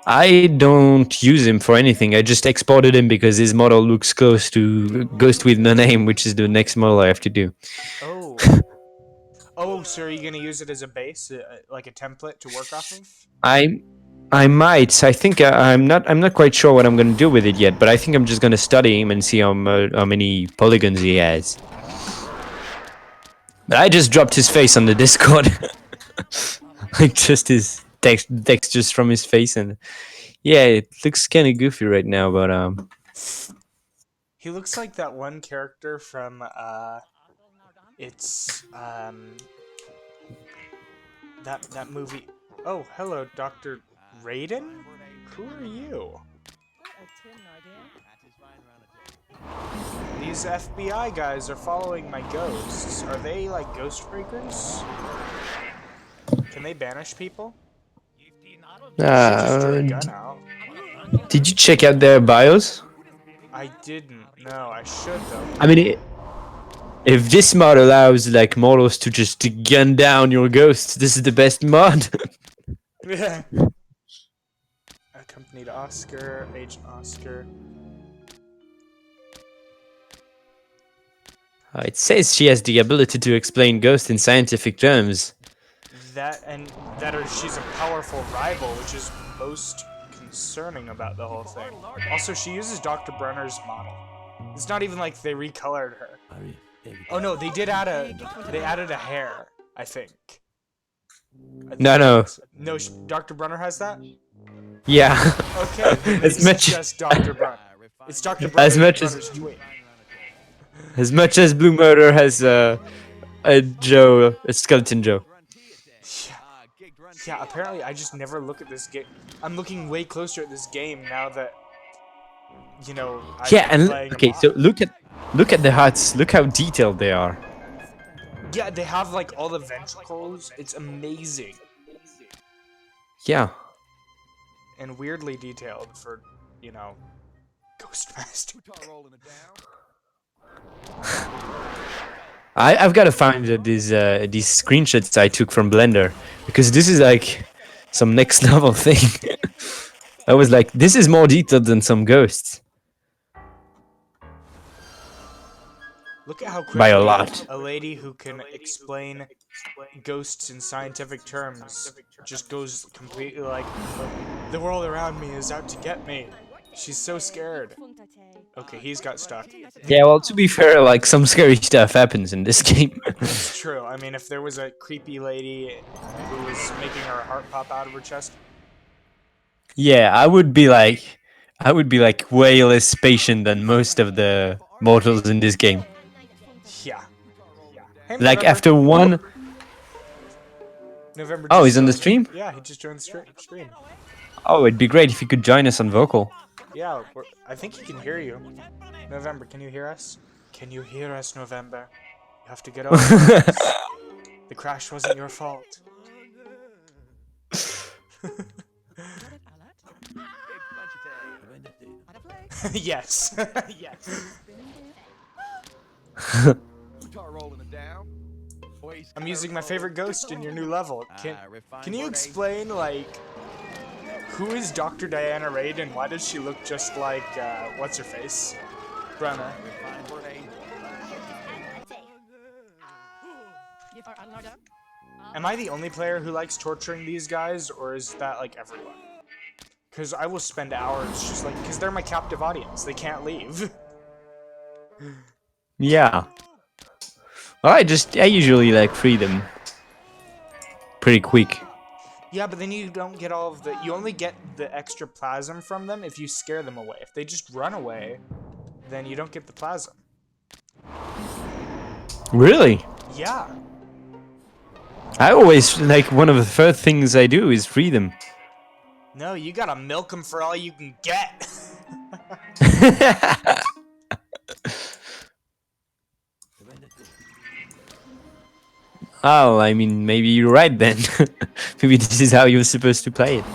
I don't use him for anything. I just exported him because his model looks close to Ghost with No Name, which is the next model I have to do. Oh. Oh, so are you gonna use it as a base, like a template to work off of? I might. I think I'm not quite sure what I'm gonna do with it yet, but I think I'm just gonna study him and see how many polygons he has. But I just dropped his face on the Discord, like just his textures from his face, and yeah, it looks kind of goofy right now, but He looks like that one character from It's that movie. Oh, hello, Dr. Raiden? Who are you? These FBI guys are following my ghosts. Are they like ghost breakers? Can they banish people? She just drew a gun out. Did you check out their bios? I didn't. No, I should though. I mean, if this mod allows like mortals to just gun down your ghosts, this is the best mod. Yeah. Accompanied Oscar, Agent Oscar. It says she has the ability to explain ghosts in scientific terms. She's a powerful rival, which is most concerning about the whole thing. Also, she uses Dr. Brenner's model. It's not even like they recolored her. Oh no, they added a hair, I think. No. No, Dr. Brenner has that? Yeah. Okay, As much just Dr. Brenner. It's Dr. Brenner's twin. As much as Blue Murder has a Skeleton Joe. Yeah, apparently I just never look at this game. I'm looking way closer at this game now that, you know, Okay, so look at the huts. Look how detailed they are. Yeah, they have like all the ventricles. It's amazing. Yeah. And weirdly detailed for, you know, Ghostmaster. I've got to find these screenshots I took from Blender, because this is like some next level thing. I was like, this is more detailed than some ghosts. Look at how quickly By a lot. a lady who can explain ghosts in scientific terms just goes completely like, the world around me is out to get me. She's so scared. Okay, he's got stuck. Yeah, well, to be fair, like, some scary stuff happens in this game. It's true. I mean, if there was a creepy lady who was making her heart pop out of her chest. Yeah, I would be like way less patient than most of the mortals in this game. Yeah. Hey, Like, November. after one... November Oh, he's on the stream? Yeah, he just joined the stream. Oh, it'd be great if you could join us on vocal. Yeah, I think he can hear you. November, can you hear us? Can you hear us, November? You have to get over this. The crash wasn't your fault. Yes. Yes. I'm using my favorite ghost in your new level. Can you explain, like, who is Dr. Diana Raid and why does she look just like, what's her face? Brenner. Am I the only player who likes torturing these guys, or is that, like, everyone? Because I will spend hours just, like, because they're my captive audience. They can't leave. Yeah. Well, I usually, like, free them pretty quick. Yeah, but then you don't get all of the... You only get the extra plasm from them if you scare them away. If they just run away, then you don't get the plasm. Really? Yeah. I always, like, one of the first things I do is free them. No, you gotta milk them for all you can get. Oh, I mean, maybe you're right then. Maybe this is how you're supposed to play it.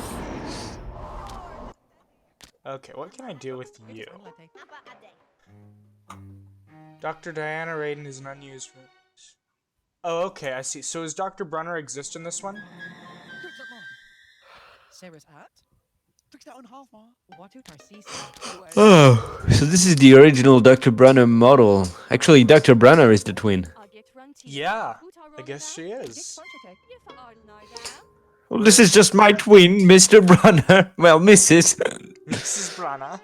Okay, what can I do with you? Dr. Diana Raiden is an unused room. Oh, okay, I see. So does Dr. Brunner exist in this one? Oh, so this is the original Dr. Brunner model. Actually, Dr. Brunner is the twin. Yeah, I guess she is. Well, this is just my twin, Mr. Brunner. Well, Mrs. Mrs. Brunner.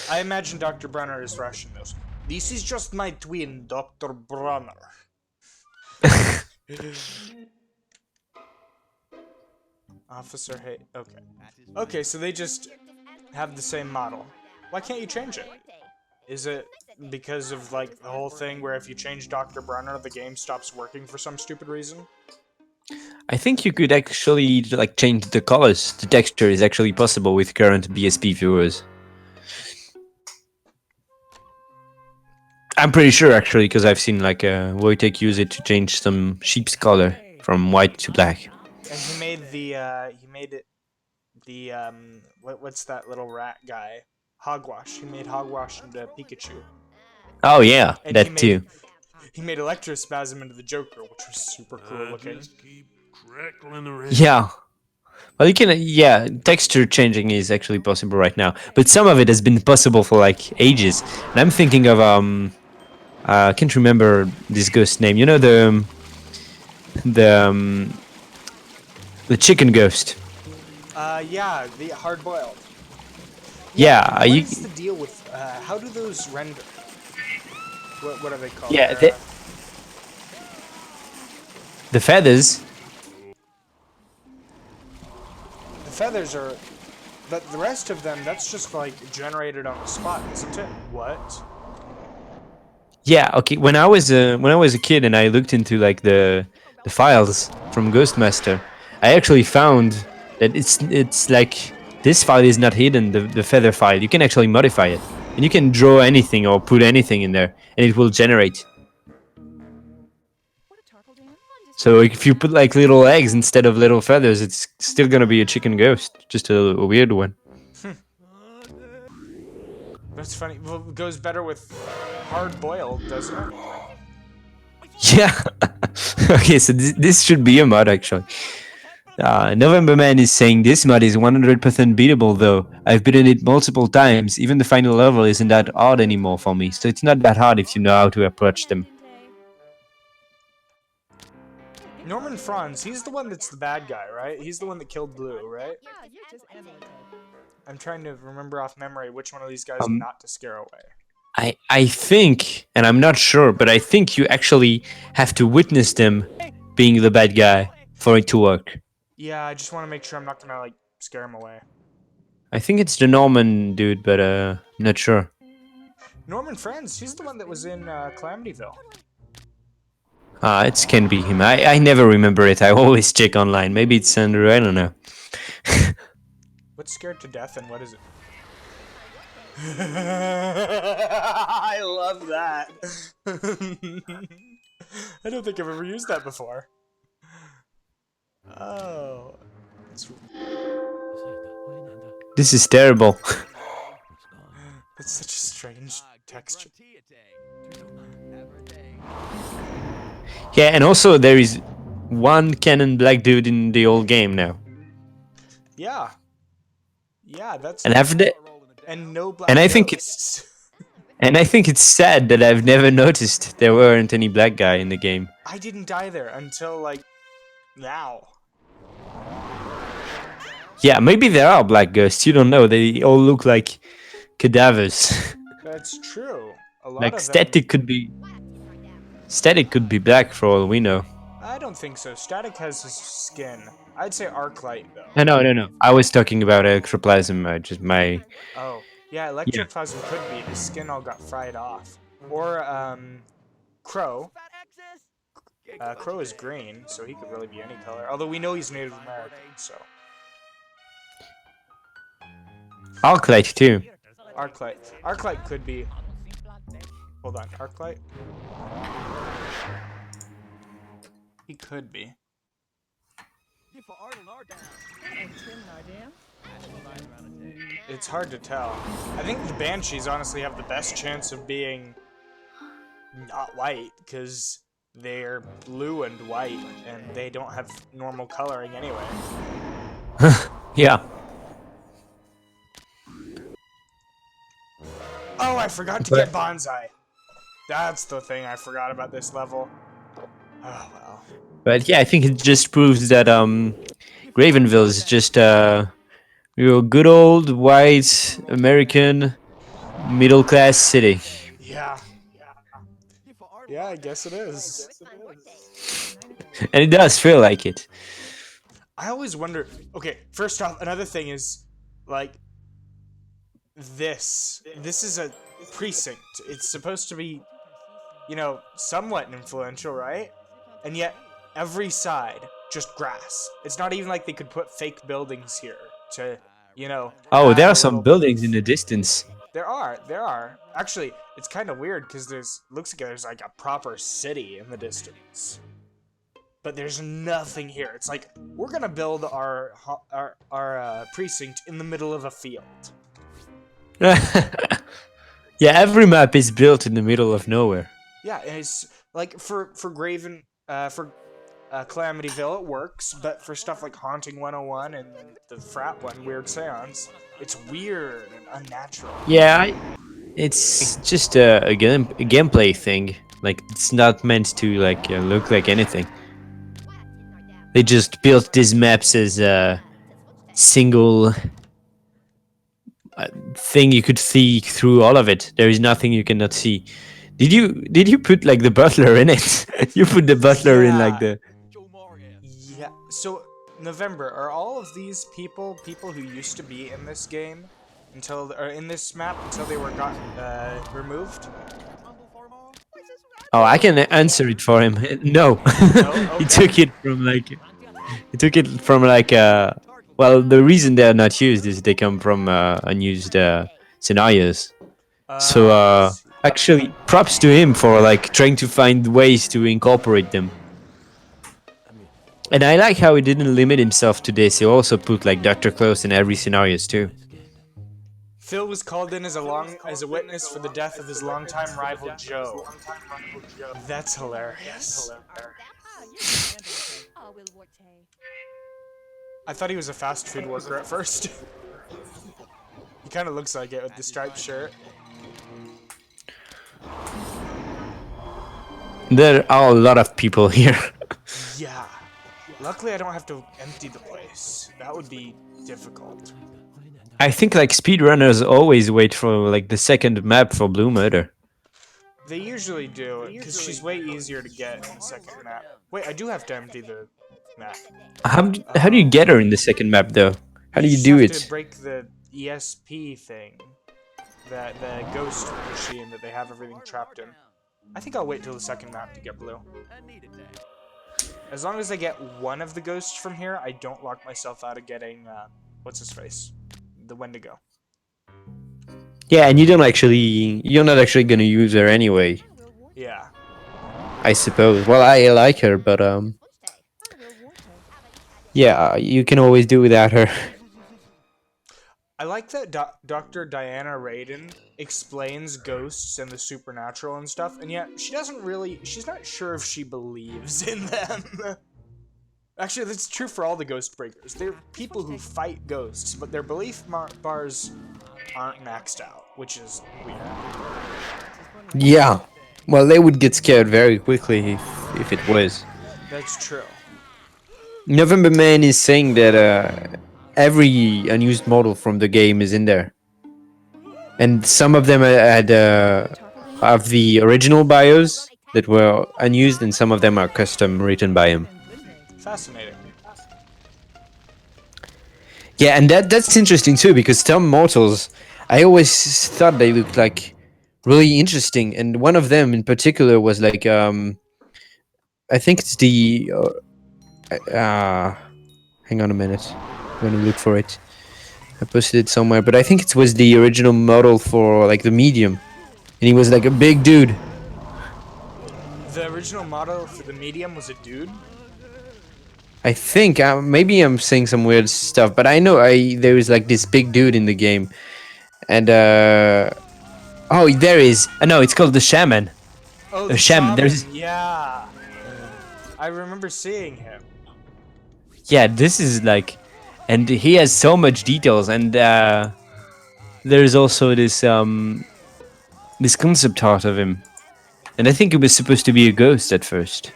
I imagine Dr. Brunner is Russian, though. This is just my twin, Dr. Brunner. Officer Hay. Okay. Okay, so they just have the same model. Why can't you change it? Is it because of like the whole thing where if you change Dr. Brunner, the game stops working for some stupid reason? I think you could actually like change the colors. The texture is actually possible with current BSP viewers. I'm pretty sure actually, because I've seen like Wojtek use it to change some sheep's color from white to black. And he made what's that little rat guy? Hogwash. He made Hogwash into Pikachu. Oh yeah, And that too. He made Electrospasm into the Joker, which was super cool looking. Yeah. Well, you can, yeah, texture changing is actually possible right now, but some of it has been possible for like ages. And I'm thinking of I can't remember this ghost name. You know the chicken ghost. Yeah, the hard boiled. Yeah, What is the deal with how do those render? What are they called? Yeah, the feathers. The feathers are, but the rest of them, that's just like generated on the spot, isn't it? What? Yeah, okay. When I was a kid and I looked into like the files from Ghostmaster, I actually found that it's like this file is not hidden. The feather file, you can actually modify it, and you can draw anything or put anything in there, and it will generate. So if you put like little eggs instead of little feathers, it's still gonna be a chicken ghost, just a weird one. That's funny. Well, it goes better with hard boiled, doesn't it? Yeah. Okay, so this should be a mod actually. November Man is saying this mod is 100% beatable though. I've beaten it multiple times. Even the final level isn't that hard anymore for me, so it's not that hard if you know how to approach them. Norman Franz, he's the one that's the bad guy, right? He's the one that killed Blue, right? I'm trying to remember off memory which one of these guys not to scare away. I think, and I'm not sure, but I think you actually have to witness them being the bad guy for it to work. Yeah, I just want to make sure I'm not gonna like scare him away. I think it's the Norman dude, but I'm not sure. Norman Franz, he's the one that was in Calamityville. It can be him. I never remember it. I always check online. Maybe it's Andrew. I don't know. What's scared to death and what is it? I love that. I don't think I've ever used that before. Oh. This is terrible. It's such a strange texture. Yeah, and also there is one canon black dude in the old game now. Yeah. Yeah, that's. And and no black. And I think it's sad that I've never noticed there weren't any black guy in the game. I didn't either until like now. Yeah, maybe there are black ghosts. You don't know. They all look like cadavers. That's true. A lot Like of Static could be black for all we know. I don't think so. Static has his skin. I'd say Arclight though. No. I was talking about ectoplasm. Just my. Oh, yeah, Electroplasm could be. His skin all got fried off. Or, Crow. Crow is green, so he could really be any color. Although we know he's Native American, so. Arclight too. Arclight. Arclight could be. Hold on, Arclight? He could be. It's hard to tell. I think the Banshees honestly have the best chance of being not white, because they're blue and white, and they don't have normal coloring anyway. Yeah. Oh, I forgot to get Bonsai. That's the thing I forgot about this level. Oh, well. But yeah, I think it just proves that Gravenville is just good old white American middle class city. Yeah. Yeah, I guess it is. And it does feel like it. I always wonder. Okay, first off, another thing is like this. This is a precinct. It's supposed to be, you know, somewhat influential, right? And yet, every side, just grass. It's not even like they could put fake buildings here to, you know... Oh, there add are a some little buildings bit in of- the distance. There are. Actually, it's kind of weird because looks like there's like a proper city in the distance. But there's nothing here. It's like, we're gonna build our precinct in the middle of a field. Yeah, every map is built in the middle of nowhere. Yeah, and it's like for Calamityville it works, but for stuff like Haunting 101 and the frat one, Weird Seance, it's weird and unnatural. Yeah, it's just a gameplay thing. Like, it's not meant to like look like anything. They just built these maps as a single thing you could see through all of it. There is nothing you cannot see. Did you put like the butler in it? You put the butler in like the... Yeah. So November, are all of these people who used to be in this game or in this map until they were removed? Oh, I can answer it for him. No, Okay. he took it from like well, the reason they are not used is they come from unused scenarios. So I see. actually, props to him for like trying to find ways to incorporate them. And I like how he didn't limit himself to this. He also put like Dr. Close in every scenarios too. Phil was called in as a witness for the death of his longtime rival Joe. That's hilarious. I thought he was a fast food worker at first. He kind of looks like it with the striped shirt. There are a lot of people here. Yeah. Luckily, I don't have to empty the place. That would be difficult. I think like speedrunners always wait for like the second map for Blue Murder. They usually do, because she's way easier to get in the second map. Wait, I do have to empty the map. How do you get her in the second map though? How do you just do have it? to break the ESP thing. The ghost machine that they have everything trapped in. I think I'll wait till the second map to get blue. As long as I get one of the ghosts from here, I don't lock myself out of getting, what's his face? The Wendigo. Yeah, and you're not actually gonna use her anyway, Yeah. I suppose. Well, I like her, but yeah, you can always do without her. I like that Dr. Diana Radin explains ghosts and the supernatural and stuff, and yet she's not sure if she believes in them. Actually, that's true for all the ghost breakers. They're people who fight ghosts, but their belief bars aren't maxed out, which is weird. Yeah. Well, they would get scared very quickly if it was. That's true. November Man is saying that every unused model from the game is in there. And some of them have the original bios that were unused, and some of them are custom written by him. Fascinating. Yeah, and that's interesting too, because some mortals, I always thought they looked like really interesting, and one of them in particular was like, I think it's the, hang on a minute, I'm gonna look for it. I posted it somewhere, but I think it was the original model for like the medium, and he was like a big dude. The original model for the medium was a dude? I think maybe I'm saying some weird stuff, but I know there was like this big dude in the game, and oh, there is. No, it's called the Shaman. Oh, the Shaman. There's yeah. I remember seeing him. Yeah, this is like, and he has so much details, and there's also this this concept art of him, and I think it was supposed to be a ghost at first.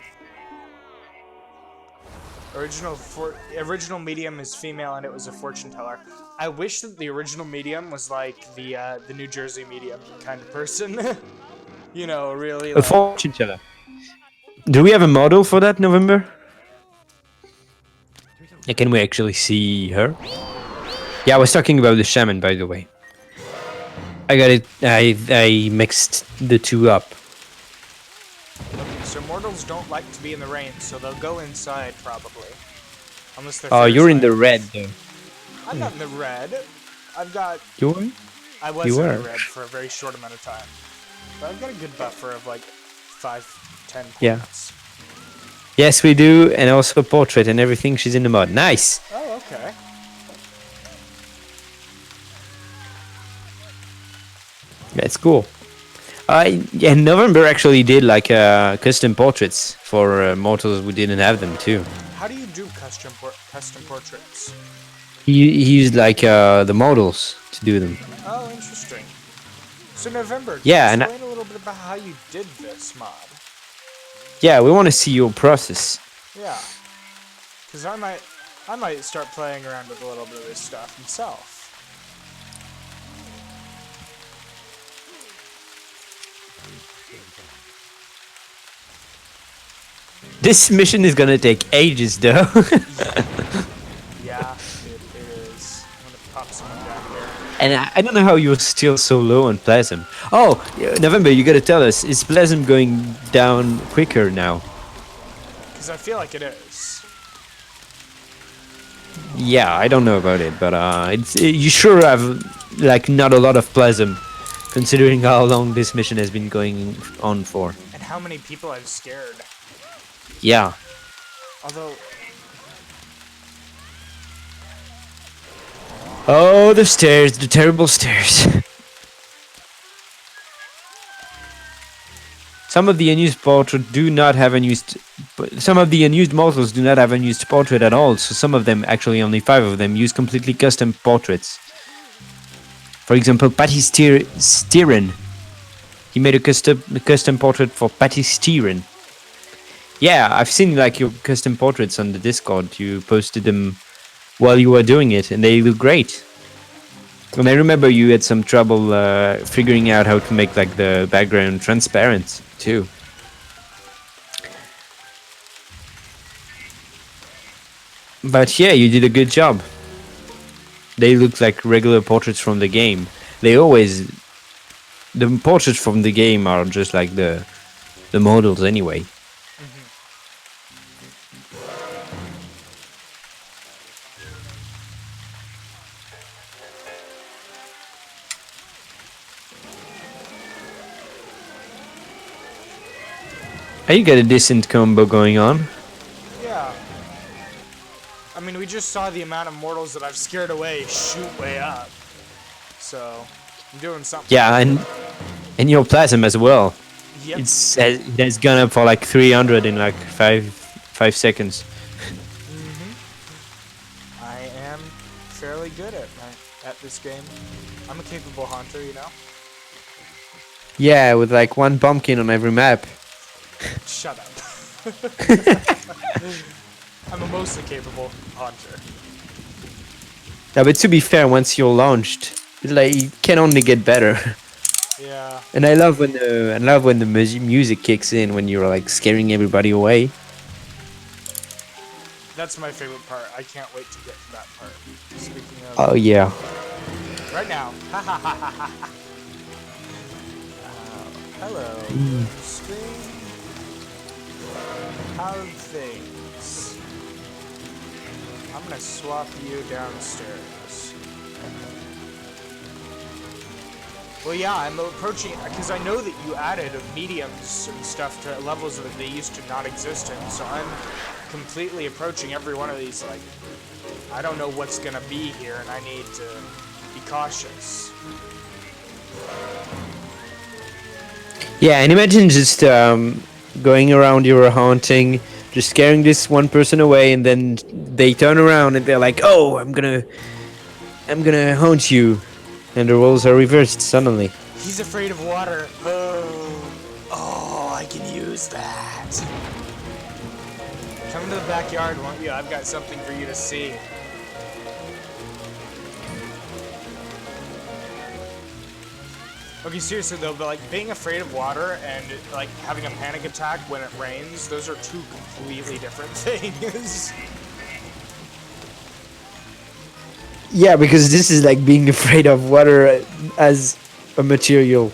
Original medium is female, and it was a fortune teller. I wish that the original medium was like the New Jersey medium kind of person. You know, really. A fortune teller. Do we have a model for that, November? Can we actually see her? Yeah, I was talking about the Shaman, by the way. I got it. I mixed the two up. Okay, so mortals don't like to be in the rain, so they'll go inside probably. Unless they're Oh, you're in fierce the red though. I'm not in the red. I've got... You were? I was You in were. the red for a very short amount of time. But I've got a good buffer of like 5-10 points. Yeah. Yes, we do, and also a portrait and everything. She's in the mud. Nice. Oh, okay. That's cool. Yeah, November actually did like custom portraits for mortals who didn't have them too. How do you do custom portraits? He used like the models to do them. Oh, interesting. So November, can Yeah, you and explain a little bit about how you did this mod? Yeah, we want to see your process. Yeah. Because I might start playing around with a little bit of this stuff myself. This mission is gonna take ages though. Yeah, it is. I'm gonna pop someone down here. And I don't know how you're still so low on Plasm. Oh, November, you gotta tell us, is Plasm going down quicker now? Because I feel like it is. Yeah, I don't know about it, but you sure have like not a lot of Plasm, considering how long this mission has been going on for. And how many people I've scared. Yeah. Although... Oh, the stairs, the terrible stairs. Some of the unused portraits do not have unused... Some of the unused models do not have unused portrait at all, so some of them, actually only 5 of them, use completely custom portraits. For example, Patty Steeren. He made a custom portrait for Patty Steeren. Yeah, I've seen like your custom portraits on the Discord. You posted them while you were doing it, and they look great. And I remember you had some trouble figuring out how to make like the background transparent too. But yeah, you did a good job. They look like regular portraits from the game. The portraits from the game are just like the models anyway. You got a decent combo going on. Yeah. I mean, we just saw the amount of mortals that I've scared away shoot way up. So, I'm doing something. Yeah, and your Plasm as well. Yep. It has gone up for like 300 in like 5 seconds. I am fairly good at this game. I'm a capable hunter, you know? Yeah, with like one pumpkin on every map. Shut up. I'm a mostly capable hunter. Yeah, but to be fair, once you're launched, it can only get better. Yeah. And I love when the music kicks in when you're like scaring everybody away. That's my favorite part. I can't wait to get to that part. Speaking of... Oh yeah. Right now. Hello. Screen. How's things? I'm gonna swap you downstairs. Well, yeah, I'm approaching, because I know that you added mediums and stuff to levels that they used to not exist in, so I'm completely approaching every one of these, like, I don't know what's gonna be here, and I need to be cautious. Yeah, and imagine just going around your haunting, just scaring this one person away, and then they turn around and they're like, "Oh, I'm gonna haunt you," and the roles are reversed suddenly. He's afraid of water. Oh, I can use that. Come to the backyard, won't you? I've got something for you to see. Okay, seriously though, but like being afraid of water and like having a panic attack when it rains, those are two completely different things. Yeah, because this is like being afraid of water as a material.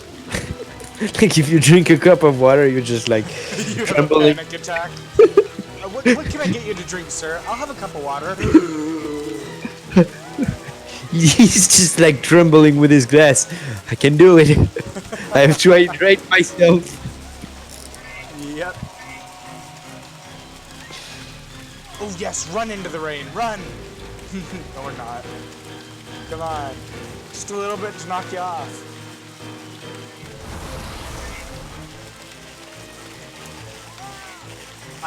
Like if you drink a cup of water, you're just like You have a trembling. panic attack. What can I get you to drink, sir? I'll have a cup of water. He's just like trembling with his glass. I can do it. I've tried right myself. Yep. Oh yes, run into the rain, run! No, we're not. Come on. Just a little bit to knock you off.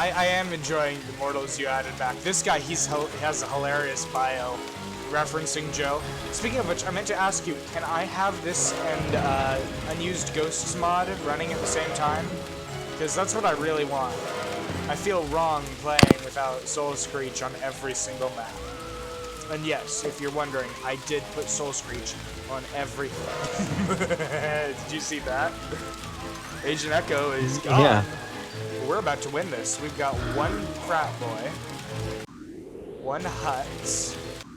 I am enjoying the mortals you added back. This guy, he has a hilarious bio referencing Joe. Speaking of which, I meant to ask you, can I have this and Unused Ghosts mod running at the same time? Because that's what I really want. I feel wrong playing without Soul Screech on every single map. And yes, if you're wondering, I did put Soul Screech on everything. Did you see that? Agent Echo is gone. Yeah. We're about to win this. We've got one frat boy, one hut,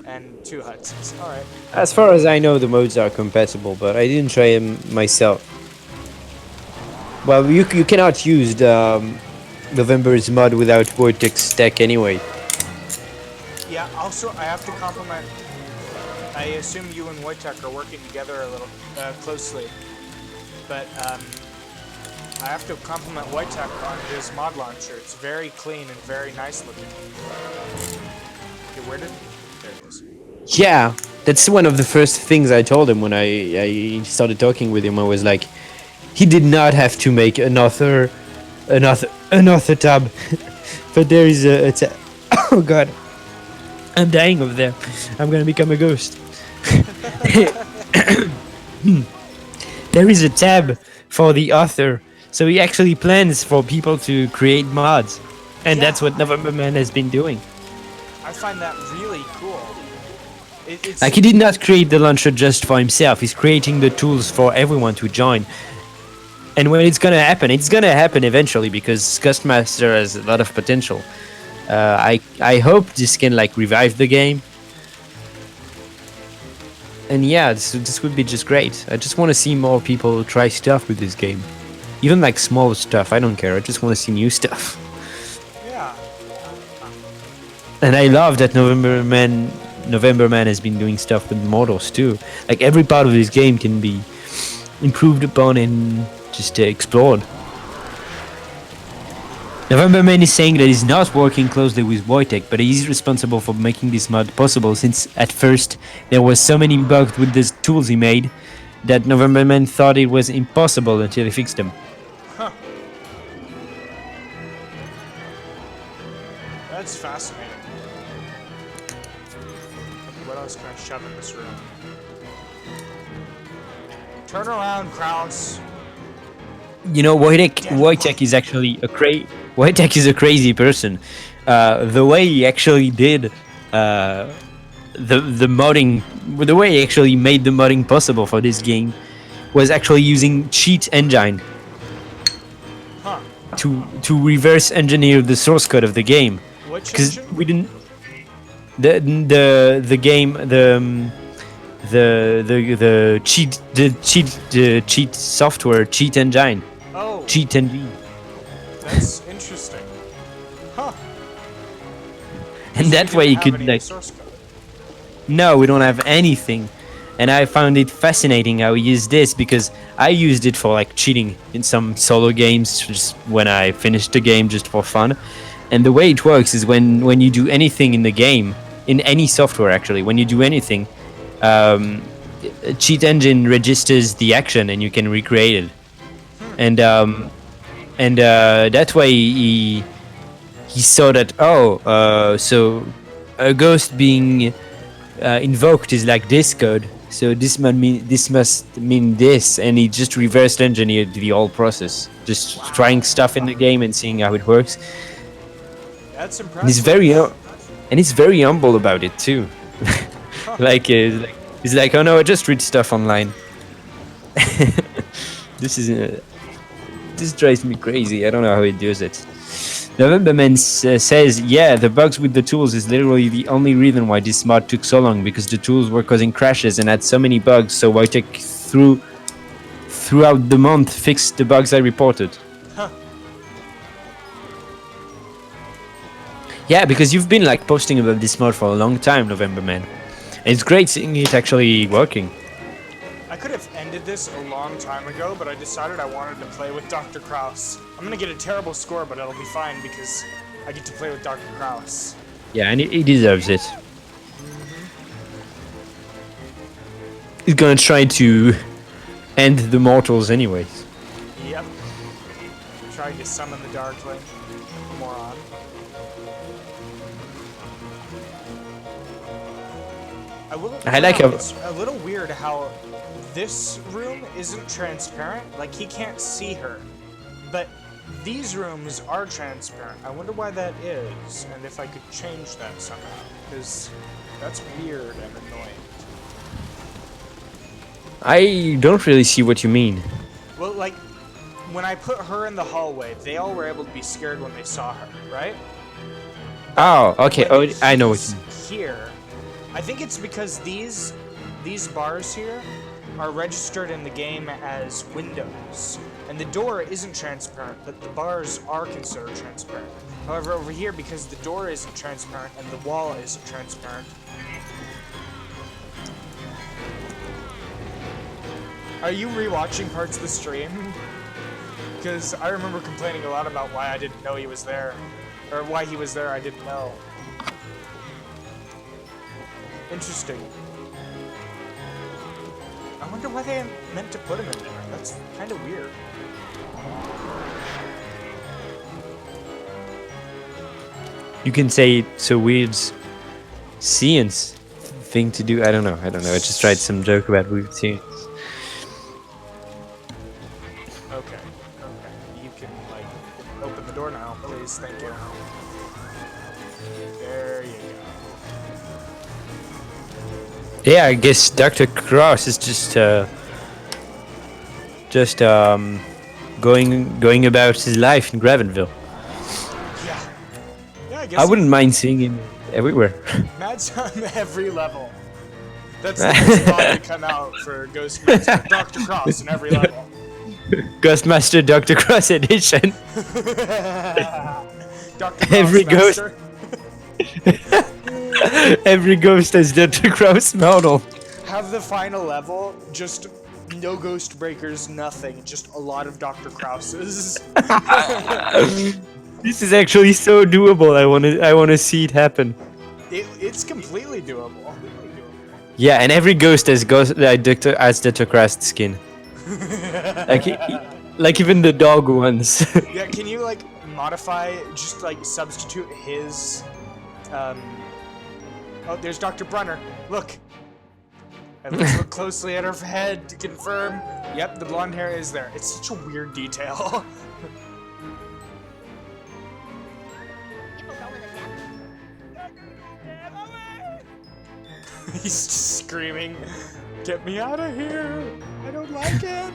and 2 huts. Alright. As far as I know, the modes are compatible, but I didn't try them myself. Well, you cannot use the November's mod without Vortex tech anyway. Yeah, also, I have to compliment... I assume you and Wojtek are working together a little closely. But, I have to compliment Wojtek on his mod launcher. It's very clean and very nice looking. Okay, where did... There it is. Yeah, that's one of the first things I told him when I started talking with him. I was like, he did not have to make another tab, but there is a tab. Oh god, I'm dying over there. I'm gonna become a ghost. There is a tab for the author, so he actually plans for people to create mods, and that's what November Man has been doing. I find that really cool. It's Like, he did not create the launcher just for himself. He's creating the tools for everyone to join. And when it's gonna happen eventually, because Gustmaster has a lot of potential. I hope this can like revive the game. And yeah, this would be just great. I just want to see more people try stuff with this game. Even like small stuff, I don't care. I just want to see new stuff. Yeah. And I love that November Man has been doing stuff with Mortals too. Like, every part of this game can be improved upon and just explored. November Man is saying that he's not working closely with Wojtek, but he is responsible for making this mod possible, since at first there were so many bugs with the tools he made that November Man thought it was impossible until he fixed them. Huh. That's fascinating. What else can I shove in this room? Turn around, Kraus. You know, Wojtek is actually Wojtek is a crazy person. The way he actually did the modding, the way he actually made the modding possible for this game, was actually using cheat engine to reverse engineer the source code of the game. Because we didn't the game the cheat software, cheat engine. Oh. Cheat engine. That's interesting. Huh. And that way you could like... No, we don't have anything. And I found it fascinating how he used this, because I used it for like cheating in some solo games, just when I finished the game just for fun. And the way it works is when you do anything in the game, in any software actually, when you do anything, cheat engine registers the action and you can recreate it. And that way he saw that, so a ghost being invoked is like this code, so this must mean this, and he just reversed engineered the whole process, just trying stuff in the game and seeing how it works. That's impressive. And he's very humble about it too. Like he's like, oh no, I just read stuff online. This drives me crazy. I don't know how he does it. November Man says, yeah, the bugs with the tools is literally the only reason why this mod took so long, because the tools were causing crashes and had so many bugs, so Wojtek throughout the month fixed the bugs I reported. Huh. Yeah, because you've been like posting about this mod for a long time, November Man. And it's great seeing it actually working. I could have ended this a long time ago, but I decided I wanted to play with Dr. Kraus. I'm gonna get a terrible score, but it'll be fine because I get to play with Dr. Kraus. Yeah, and he deserves it. He's gonna try to end the mortals anyways. Yep. Trying to summon the Darkling. Moron. I like how it's a little weird how this room isn't transparent. Like, he can't see her. But these rooms are transparent. I wonder why that is, and if I could change that somehow. Because that's weird and annoying. I don't really see what you mean. Well, like, when I put her in the hallway, they all were able to be scared when they saw her, right? Oh, okay. Oh, I know what you mean. Here, I think it's because these bars here are registered in the game as windows, and the door isn't transparent, but the bars are considered transparent. However, over here, because the door isn't transparent and the wall isn't transparent, are you rewatching parts of the stream? Because I remember complaining a lot about why I didn't know he was there, or why he was there. I didn't know. Interesting. I wonder why they meant to put him in there. That's kind of weird. You can say so weird's science thing to do. I don't know. I just tried some joke about weird science. Okay. You can, like, open the door now, please. Thank you. There you go. Yeah, I guess Dr. Cross is just going about his life in Gravenville. Yeah, I guess I wouldn't mind seeing him everywhere. Matt's on every level. That's the best spot to come out for Ghostmaster Dr. Cross in every level. Ghostmaster Dr. Cross edition. Dr. Every ghost. Crossmaster. Every ghost has Dr. Cross model. Have the final level, just no ghost breakers, nothing, just a lot of Dr. Krauses. This is actually so doable. I wanna see it happen. It's completely doable. Yeah, and every ghost has Dr. Cross skin. like even the dog ones. Yeah, can you like modify, just like substitute his oh, there's Dr. Brunner. Look. Let's look closely at her head to confirm. Yep, the blonde hair is there. It's such a weird detail. He's just screaming, "Get me out of here! I don't like it!"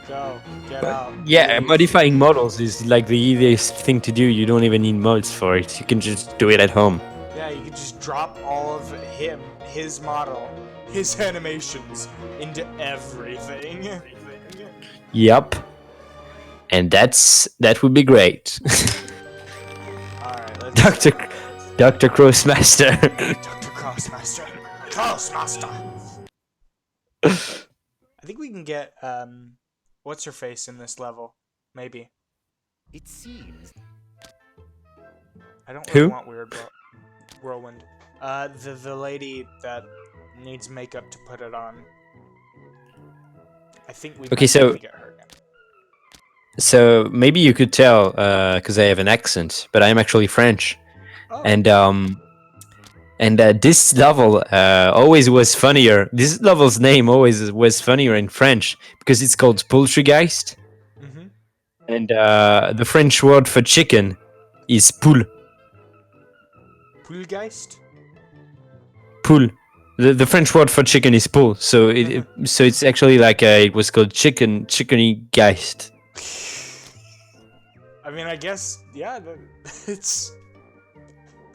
Go, get out. Yeah, modifying models is like the easiest thing to do. You don't even need mods for it. You can just do it at home. Yeah, you can just drop all of him, his model, his animations into everything. Yup. And that would be great. Alright, let's... Dr. Crossmaster. Dr. Crossmaster. Crossmaster! I think we can get, what's-her-face in this level. Maybe. It seems. I don't really Who? want Weird Whirlwind. The lady that needs makeup to put it on. I think we Okay, might so- be able to get her again. So maybe you could tell, because I have an accent, but I'm actually French. Oh. And this level always was funnier. This level's name always was funnier in French because it's called Poultrygeist. Mm-hmm. And the French word for chicken is poule. Poulgeist? Poule. The French word for chicken is poule. So so it's actually like it was called chickeny geist. I mean, I guess, yeah, it's...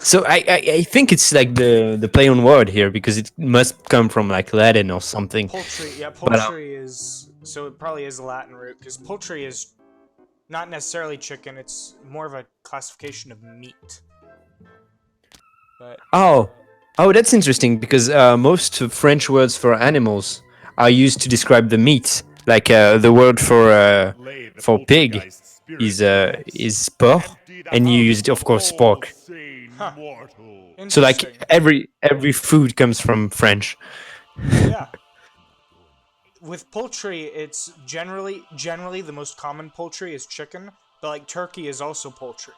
So I think it's like the play on word here because it must come from like Latin or something. Poultry, yeah, But poultry is, so it probably is a Latin root, because poultry is not necessarily chicken, it's more of a classification of meat. But oh, that's interesting because most French words for animals are used to describe the meat. Like the word Lay the for pig poltergeist spirit is porc, empty the and you house used of course all pork. sane Huh. mortals. So like interesting. every food comes from French. Yeah. With poultry, it's generally the most common poultry is chicken, but like turkey is also poultry.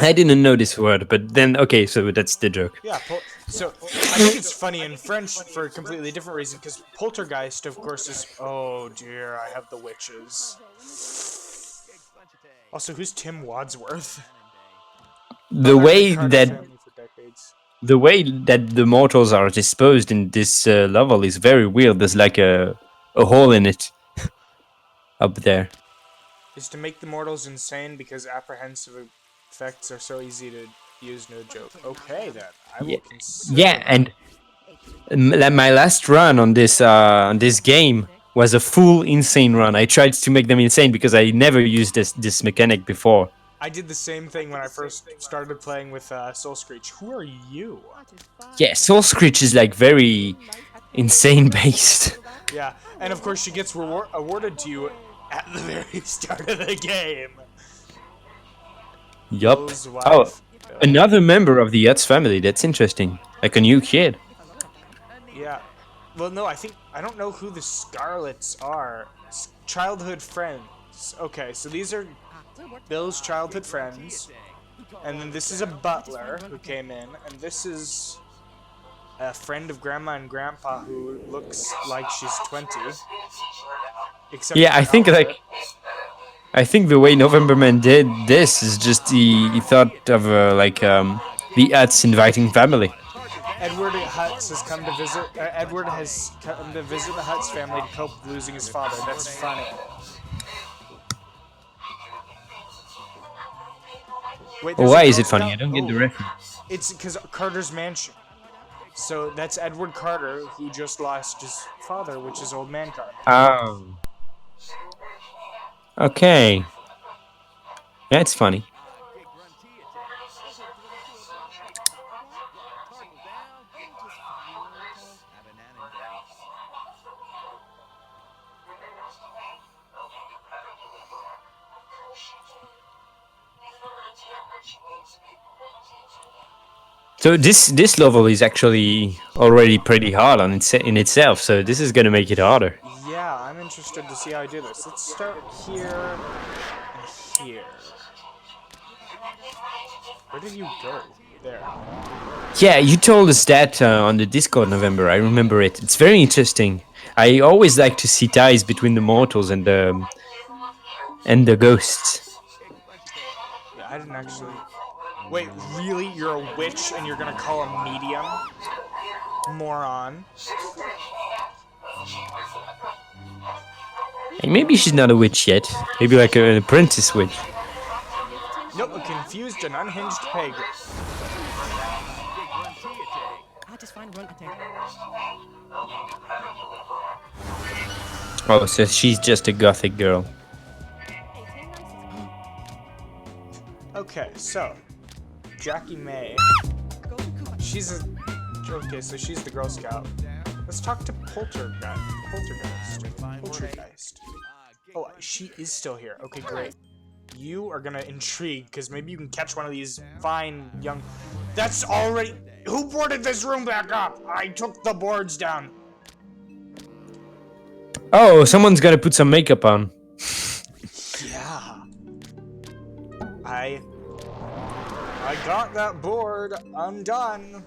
I didn't know this word, but then okay, so that's the joke. Yeah, so I think it's funny in French for a completely different reason, because poltergeist, of course, is, oh dear, I have the witches. Also, who's Tim Wadsworth? The Butler in way Carter that family for decades. the mortals are disposed in this level is very weird. There's like a hole in it up there. Is to make the mortals insane because apprehensive effects are so easy to use, no joke. Okay, then. I will consider Yeah, and my last run on this game was a full insane run. I tried to make them insane because I never used this mechanic before. I did the same thing when I first started playing with Soul Screech. Who are you? Yeah, Soul Screech is like very insane based. Yeah, and of course she gets awarded to you at the very start of the game. Yup. Bill's Oh, wife. another member of the Yutz family. That's interesting. Like a new kid. Yeah. Well, no, I don't know who the Scarlets are. Childhood friends. Okay, so these are Bill's childhood friends. And then this is a butler who came in. And this is a friend of Grandma and Grandpa who looks like she's 20. Except Yeah, for I think outfit. like I think the way Novemberman did this is just he thought of the Yutz inviting family. Edward Hutz has come to visit. Edward has come to visit the Hutz family to cope with losing his father. That's funny. Wait, there's Why a is Girl it funny? Scout? I don't get the reference. It's because Carter's mansion. So that's Edward Carter, who just lost his father, which is Old Man Carter. Oh. Okay. That's funny. So this level is actually already pretty hard on in itself. So this is gonna make it harder. Yeah, I'm interested to see how I do this. Let's start here and here. Where did you go? There. Yeah, you told us that on the Discord, November. I remember it. It's very interesting. I always like to see ties between the mortals and the ghosts. Yeah, I didn't actually... Wait, really? You're a witch and you're gonna call a medium? Moron. And maybe she's not a witch yet. Maybe like an apprentice witch. Nope, a confused and unhinged pagan. Oh, so she's just a gothic girl. Okay, so Jackie May. She's a... Okay, so she's the Girl Scout. Let's talk to Poltergeist. Oh, she is still here. Okay, great. You are gonna intrigue, because maybe you can catch one of these fine young... That's already... Who boarded this room back up? I took the boards down. Oh, someone's gotta put some makeup on. Yeah. I got that board undone.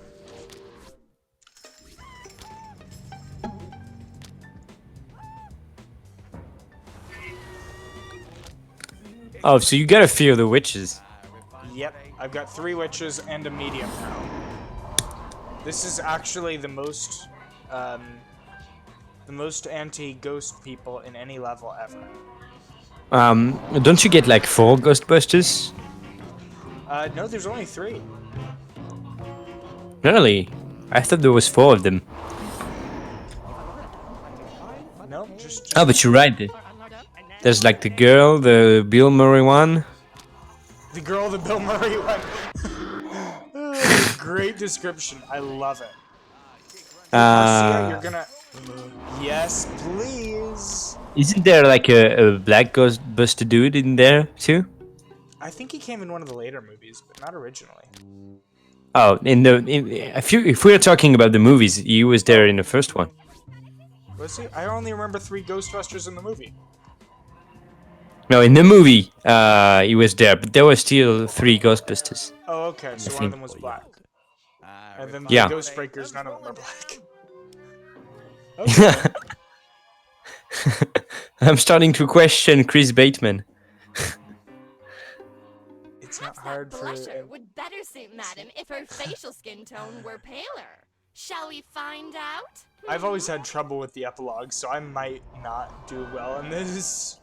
Oh, so you gotta fear the witches. Yep, I've got 3 witches and a medium now. This is actually the most anti-ghost people in any level ever. Don't you get like 4 Ghostbusters? No, there's only 3. Really? I thought there was 4 of them. No, just Oh, but you're right. There's like the girl, the Bill Murray one. the girl, the Bill Murray one. Great description. I love it. Marcia, you're gonna. Yes, please. Isn't there like a black Ghostbuster dude in there too? I think he came in one of the later movies, but not originally. Oh, if we're talking about the movies, he was there in the first one. Was he? I only remember 3 Ghostbusters in the movie. No, in the movie, he was there, but there were still 3 Ghostbusters. Oh, okay. So one of them was black. And then the Yeah. Ghostbreakers, none of them are black. Okay. I'm starting to question Chris Bateman. It's not hard for. Blusher would better suit Madam if her facial skin tone were paler. Shall we find out? I've always had trouble with the epilogue, so I might not do well in this.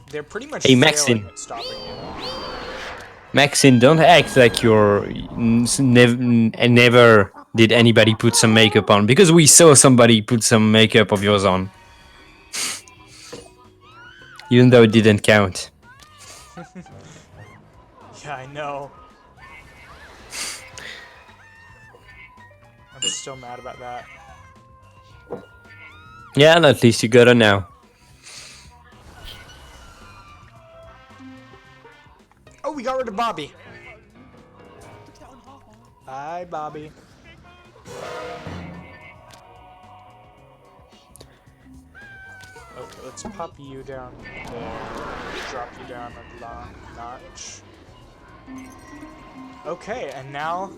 They're pretty much Hey, failing Maxine. at stopping you. Maxine, don't act like you're never did anybody put some makeup on, because we saw somebody put some makeup of yours on. Even though it didn't count. Yeah, I know. I'm still mad about that. Yeah, and at least you got her now. Oh, we got rid of Bobby. Bye, Bobby. Okay, let's pop you down there. Drop you down a notch. Okay, and now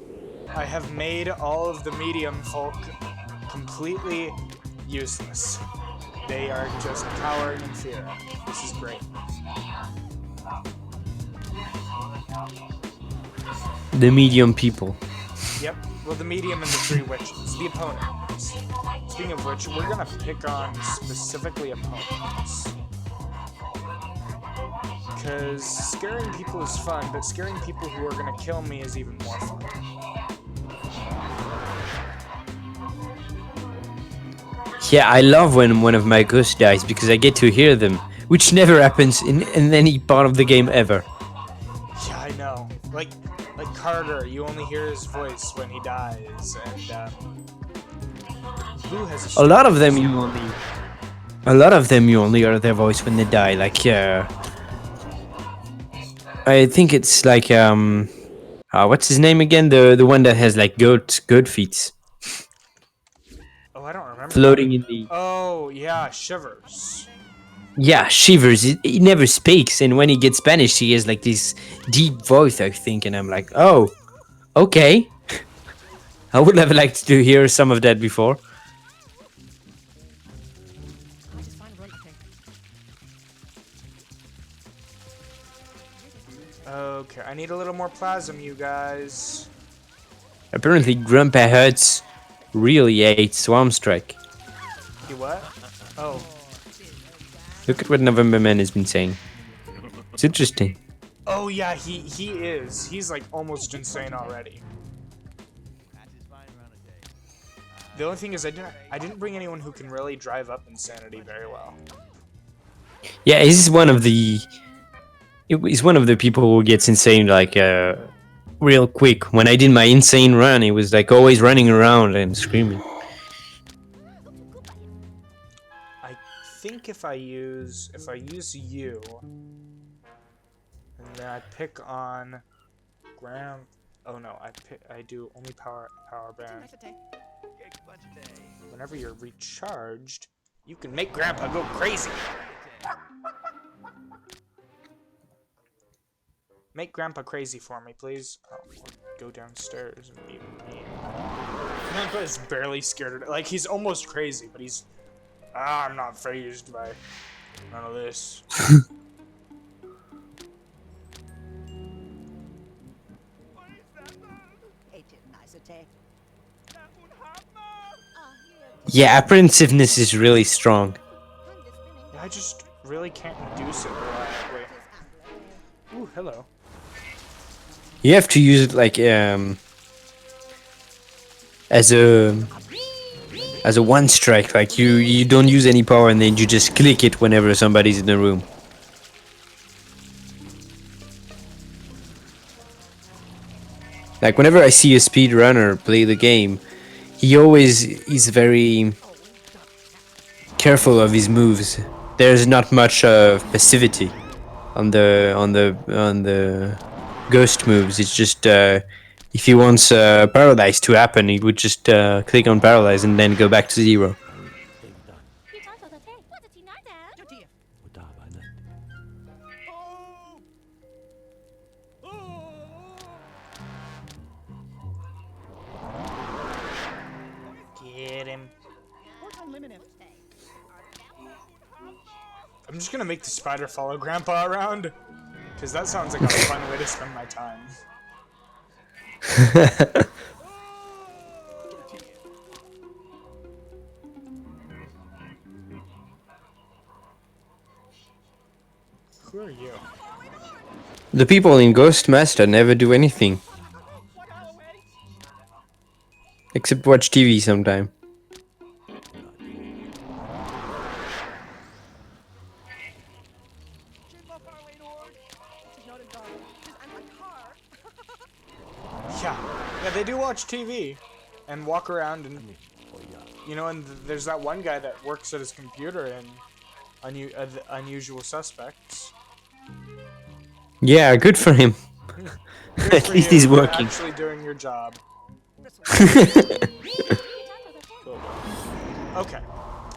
I have made all of the medium folk completely useless. They are just cowering in fear. This is great. The medium people. Yep, well, the medium and the 3 witches, the opponents. Speaking of which, we're gonna pick on specifically opponents. Because scaring people is fun, but scaring people who are gonna kill me is even more fun. Yeah, I love when one of my ghosts dies because I get to hear them, which never happens in any part of the game ever. Yeah, I know. Like Carter, you only hear his voice when he dies, and Blue has A lot of them you only hear their voice when they die. Like I think it's like what's his name again? The one that has like goat feet. Oh, I don't remember. Floating in the. Oh yeah, Shivers. Yeah, Shivers. He never speaks, and when he gets Spanish, he has like this deep voice, I think, and I'm like, oh, okay. I would have liked to hear some of that before. Okay, I need a little more plasm, you guys. Apparently, Grandpa Hurts really hates Swarmstrike. You what? Oh. Look at what November Man has been saying. It's interesting. Oh yeah, he is. He's like almost insane already. The only thing is I didn't bring anyone who can really drive up insanity very well. Yeah, he's one of the people who gets insane like real quick. When I did my insane run, he was like always running around and screaming. I think if I use you, and then I pick on Graham. Oh no, I do only power band. Whenever you're recharged, you can make Grandpa go crazy. Make Grandpa crazy for me, please. Oh, go downstairs and be mean. Grandpa is barely scared of, like, he's almost crazy, but he's... I'm not fazed by none of this. Yeah, apprehensiveness is really strong. Yeah, I just really can't induce it reliably. Ooh, hello. You have to use it like as a one strike. Like you don't use any power and then you just click it whenever somebody's in the room. Like whenever I see a speedrunner play the game, he always is very careful of his moves. There's not much passivity on the ghost moves. It's just if he wants paralyze to happen, he would just click on paralyze and then go back to 0. Get him. I'm just gonna make the spider follow Grandpa around, because that sounds like a fun way to spend my time. Who are you? The people in Ghost Master never do anything. Except watch TV sometime. Yeah, they do watch TV and walk around and, you know, and there's that one guy that works at his computer in Unusual Suspects. Yeah, good for him. At least he's working. Actually doing your job. Cool. Okay.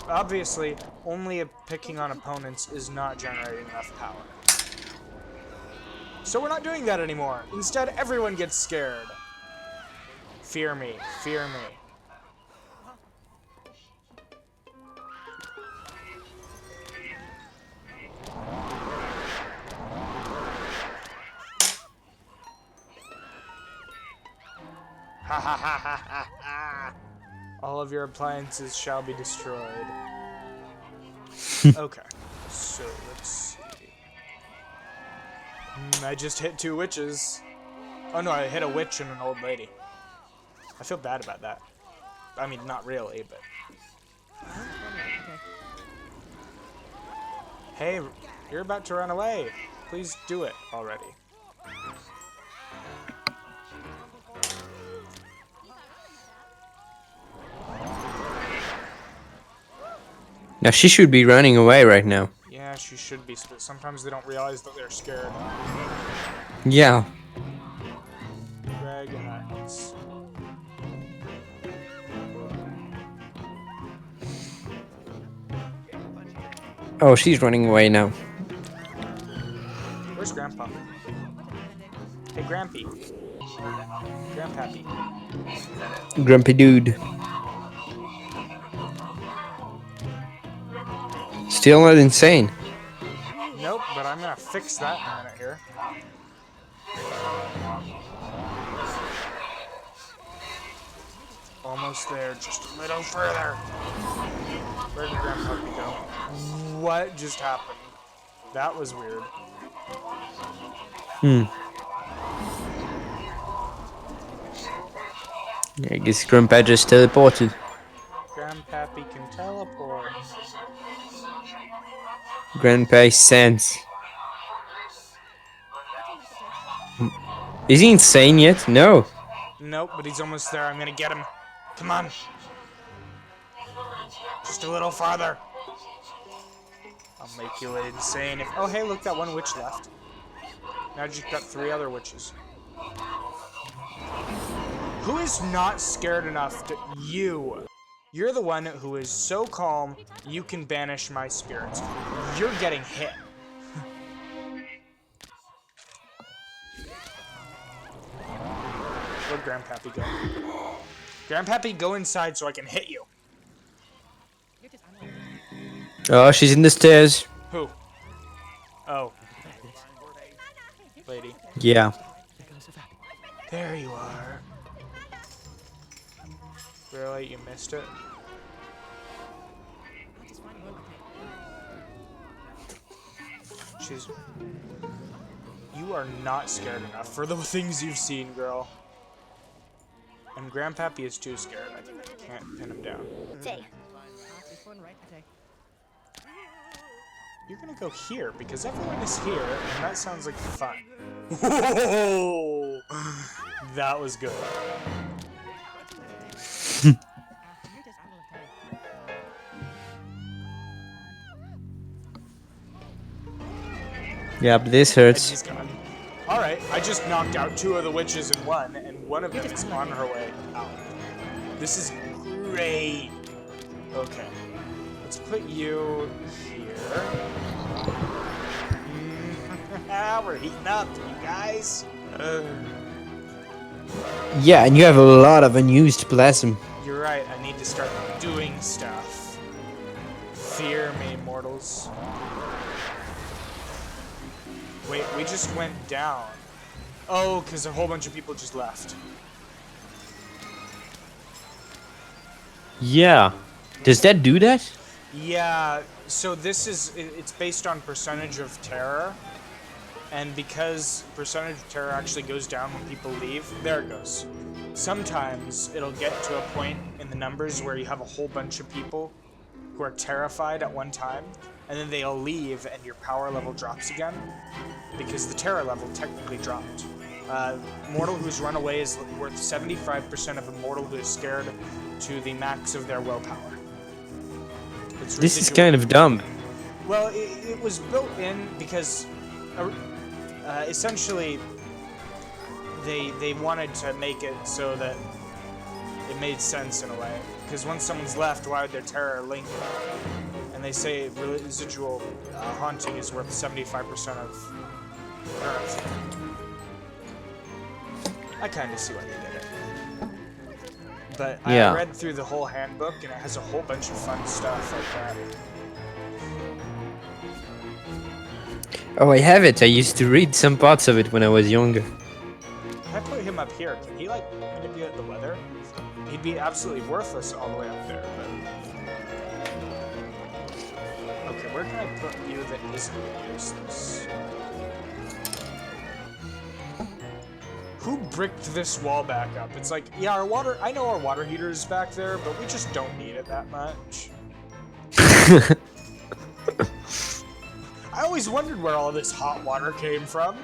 Obviously, only picking on opponents is not generating enough power. So we're not doing that anymore. Instead, everyone gets scared. Fear me. Fear me. Ha ha ha ha ha ha. All of your appliances shall be destroyed. Okay. So, let's see. I just hit 2 witches. Oh no, I hit a witch and an old lady. I feel bad about that. I mean, not really, but... Hey, you're about to run away. Please do it already. Now she should be running away right now. Yeah, she should be, but sometimes they don't realize that they're scared. Yeah. Greg Hines. Oh, she's running away now. Where's Grandpa? Hey, Grampy. Grandpappy. Grumpy dude. Still not insane. Nope, but I'm gonna fix that in a minute here. Almost there, just a little further. Where did Grandpappy go? What just happened? That was weird. I guess Grandpa just teleported. Grandpappy can teleport. Grandpa sense. Is he insane yet? No. Nope, but he's almost there. I'm gonna get him. Come on. Just a little farther. I'll make you insane if... Oh, hey, look, that one witch left. Now you've got 3 other witches. Who is not scared enough to... You. You're the one who is so calm, you can banish my spirits. You're getting hit. Where'd Grandpappy go? Grandpappy, go inside so I can hit you. Oh, she's in the stairs. Who? Oh. Lady. Yeah. There you are. Really? You missed it? You are not scared enough for the things you've seen, girl. And Grandpappy is too scared. I think I can't pin him down. You're gonna go here because everyone is here, and that sounds like fun. Whoa! That was good. Yeah, but this hurts. He's gone. Alright, I just knocked out 2 of the witches in one, and one of them is on her way out. This is great. Okay. Let's put you here. We're heating up, you guys. Yeah, and you have a lot of unused plasm. You're right, I need to start doing stuff. Fear me, mortals. Wait, we just went down. Oh, because a whole bunch of people just left. Yeah. Does that do that? Yeah, so it's based on percentage of terror. And because percentage of terror actually goes down when people leave, there it goes. Sometimes it'll get to a point in the numbers where you have a whole bunch of people who are terrified at one time, and then they'll leave and your power level drops again, because the terror level technically dropped. Mortal who's run away is worth 75% of a mortal who is scared to the max of their willpower. This is kind of dumb. Well, it was built in because essentially they wanted to make it so that it made sense in a way. Because once someone's left, why would their terror link? And they say residual haunting is worth 75% of Earth. I kind of see why they did it. But yeah. I read through the whole handbook, and it has a whole bunch of fun stuff like that. Oh, I have it. I used to read some parts of it when I was younger. If I put him up here, can he, like, manipulate the weather? He'd be absolutely worthless all the way up there, but... Okay, where can I put you that isn't useless? Who bricked this wall back up? It's like, yeah, I know our water heater is back there, but we just don't need it that much. I always wondered where all this hot water came from.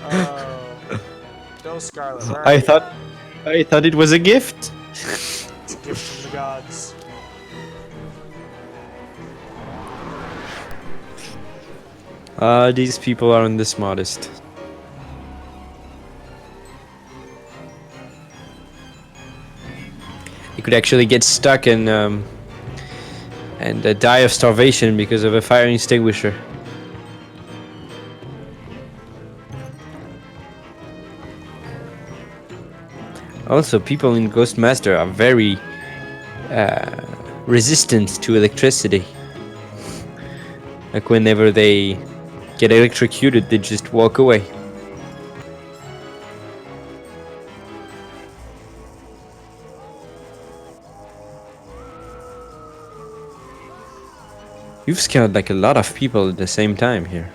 Oh. Bill Scarlet, where are you? I thought it was a gift. It's a gift from the gods. These people aren't the smartest. You could actually get stuck and die of starvation because of a fire extinguisher. Also, people in Ghostmaster are very resistant to electricity. Like whenever they get electrocuted, they just walk away. You've scared like a lot of people at the same time here.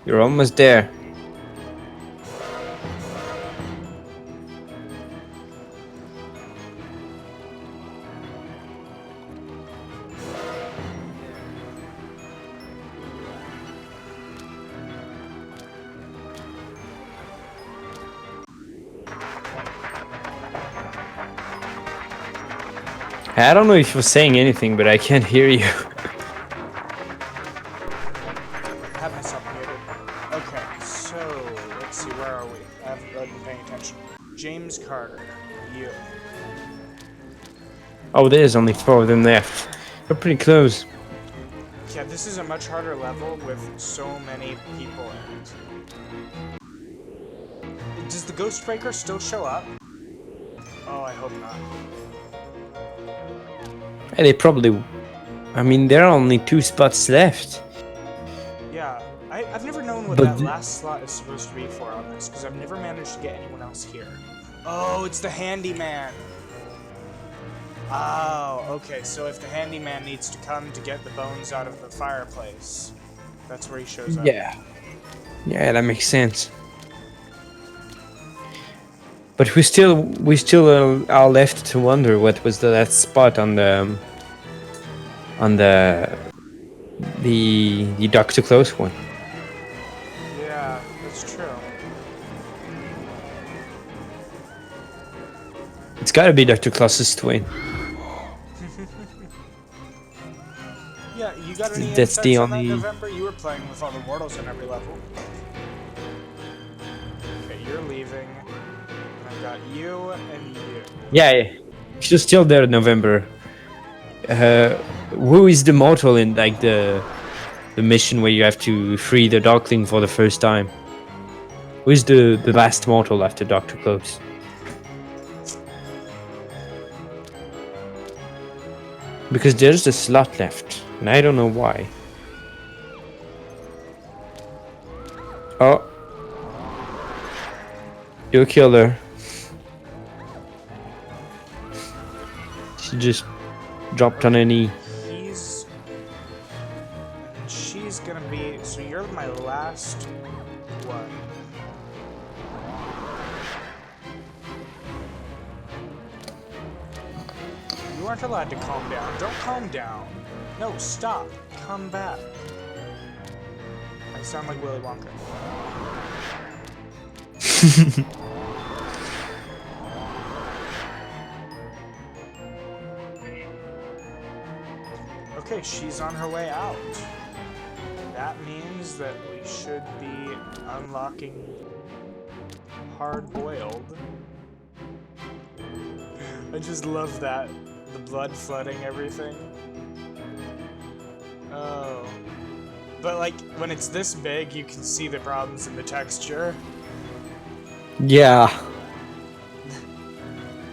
You're almost there. I don't know if you're saying anything, but I can't hear you. let's see, where are we? I haven't really been paying attention. James Carter, you. Oh, there's only 4 of them left. We're pretty close. Yeah, this is a much harder level with so many people in it. Does the Ghost Breaker still show up? Oh, I hope not. Hey, they probably... I mean, there are only 2 spots left. Yeah, I've never known what But that last slot is supposed to be for on this, because I've never managed to get anyone else here. Oh, it's the handyman! Oh, okay, so if the handyman needs to come to get the bones out of the fireplace, that's where he shows up. Yeah. Yeah, that makes sense. But we still are left to wonder what was the last spot on the Dr. Close one. Yeah, that's true. It's gotta be Dr. Close's twin. Yeah, you got any That's insights the on that, only- November? You were playing with all the mortals on every level. Okay, you're leaving. And I've got you and you. Yeah, she's still there in November. Who is the mortal in like the mission where you have to free the Darkling for the first time? Who is the last mortal after Dr. Close? Because there's a slot left, and I don't know why. Oh. You killed her. She just dropped on her knee. He's... And she's gonna be... So you're my last one. You aren't allowed to calm down. Don't calm down. No, stop. Come back. I sound like Willy Wonka. Okay, she's on her way out. That means that we should be unlocking hard-boiled. I just love that. The blood flooding everything. Oh. But like, when it's this big, you can see the problems in the texture. Yeah.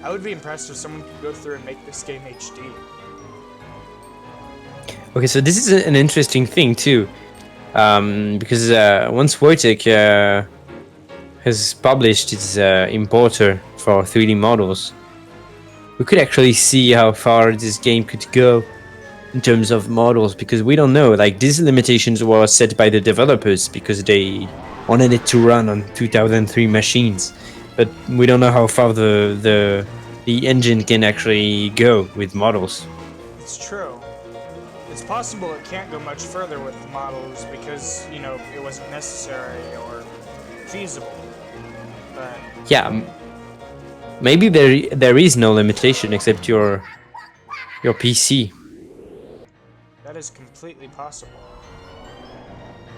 I would be impressed if someone could go through and make this game HD. Okay, so this is an interesting thing too, because once Wojtek has published its importer for 3D models, we could actually see how far this game could go in terms of models, because we don't know. Like, these limitations were set by the developers because they wanted it to run on 2003 machines, but we don't know how far the engine can actually go with models. It's true. It's possible it can't go much further with the models because, you know, it wasn't necessary or feasible. But Yeah, maybe there is no limitation except your PC. that is completely possible.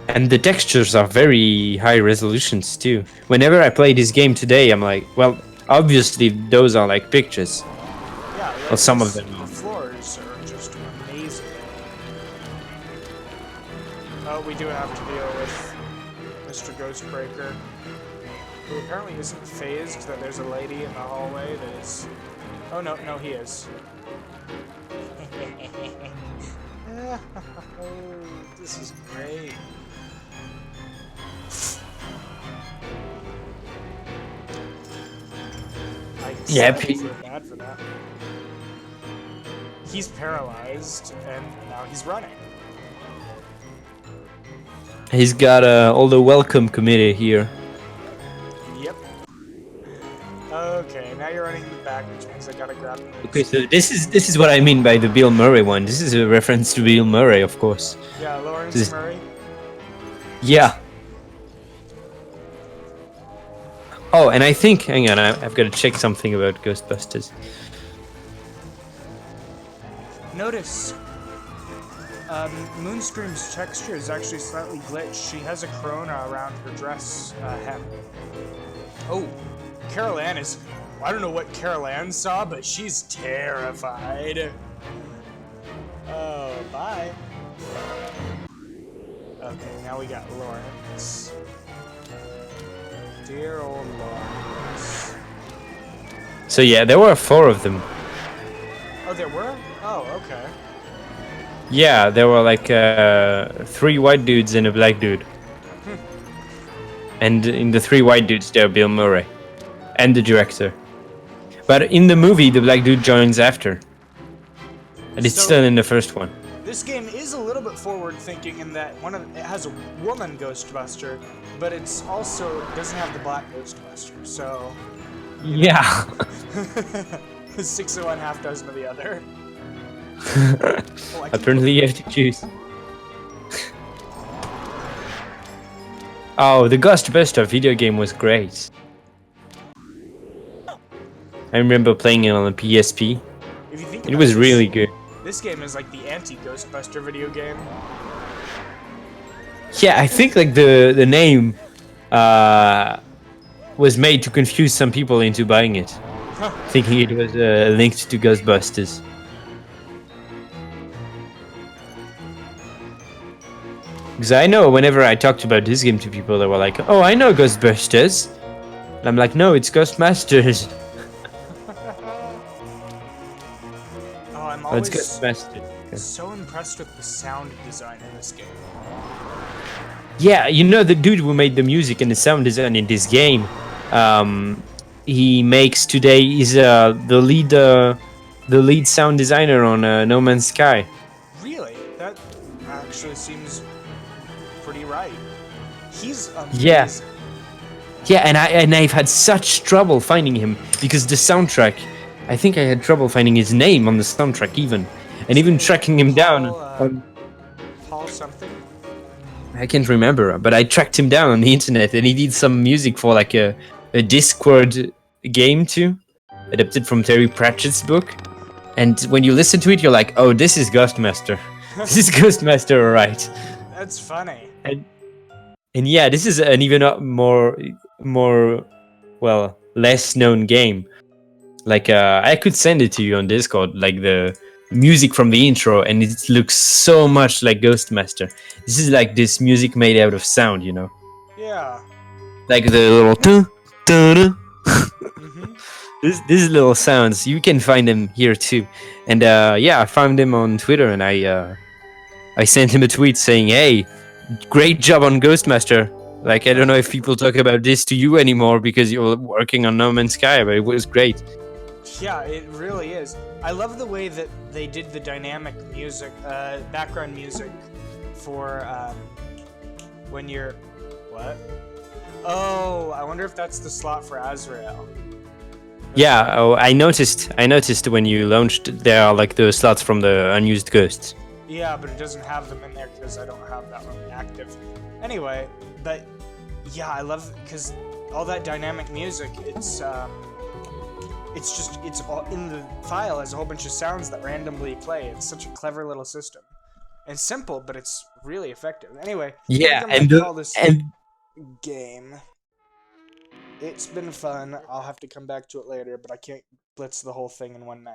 And the textures are very high resolutions too. Whenever I play this game today, I'm like, well, obviously those are like pictures. Yeah, Well, some of them. The floors are just amazing. Oh, we do have to deal with Mr. Ghostbreaker, who apparently isn't phased that there's a lady in the hallway that is... Oh, no, he is. This is great. Yeah, I feel bad for that. He's paralyzed, and now he's running. He's got all the welcome committee here. Yep. Okay, now you're running back, which means I gotta grab him. Okay, so this is what I mean by the Bill Murray one. This is a reference to Bill Murray, of course. Yeah, Lawrence This- Murray. Yeah. Oh, and I think, hang on, I've got to check something about Ghostbusters. Notice, Moonscream's texture is actually slightly glitched. She has a corona around her dress hem. Oh, Carol Ann is... I don't know what Carol Ann saw, but she's terrified. Oh, bye. Okay, now we got Lawrence. Dear old Lawrence. So yeah, there were 4 of them. Oh, there were? Oh, okay. Yeah, there were like 3 white dudes and a black dude. And in the 3 white dudes, there are Bill Murray and the director. But in the movie, the black dude joins after. And it's still in the first one. This game is a little bit forward-thinking in that it has a woman Ghostbuster, but it's also doesn't have the black Ghostbuster. So Yeah. 6 of one, half dozen of the other. Apparently, you have to choose. Oh, the Ghostbuster video game was great. I remember playing it on the PSP. If you think it was really good. This game is like the anti-Ghostbuster video game. Yeah, I think like the name was made to confuse some people into buying it, thinking it was linked to Ghostbusters. Because I know whenever I talked about this game to people, they were like, "Oh, I know Ghostbusters." And I'm like, "No, it's Ghostmasters." Oh, I'm Oh, it's always Ghostmasters. so impressed with the sound design in this game. Yeah, you know the dude who made the music and the sound design in this game. He makes today is the lead sound designer on No Man's Sky. Really? That actually seems pretty right. He's amazing. Yeah. Yeah, and I've had such trouble finding him because the soundtrack. I think I had trouble finding his name on the soundtrack and even tracking him down. Paul something. I can't remember, but I tracked him down on the internet, and he did some music for like a Discord game too, adapted from Terry Pratchett's book. And when you listen to it, you're like, "Oh, this is Ghostmaster. This is Ghostmaster, alright." That's funny. And yeah, this is an even more less known game. Like I could send it to you on Discord, like the music from the intro, and it looks so much like Ghostmaster. This is like this music made out of sound, you know? Yeah. Like the little these little sounds, you can find them here too. And yeah, I found him on Twitter, and I sent him a tweet saying, "Hey, great job on Ghostmaster. Like, I don't know if people talk about this to you anymore because you're working on No Man's Sky, but it was great." Yeah, it really is. I love the way that they did the dynamic music, background music for when you're... What? Oh, I wonder if that's the slot for Azrael. Yeah, oh, I noticed when you launched, there are like the slots from the unused ghosts. Yeah, but it doesn't have them in there because I don't have that one active. Anyway, but yeah, I love because all that dynamic music, it's all in the file as a whole bunch of sounds that randomly play. It's such a clever little system. And simple, but it's really effective. Anyway, yeah, I think I'm gonna call this game. It's been fun. I'll have to come back to it later, but I can't blitz the whole thing in one night.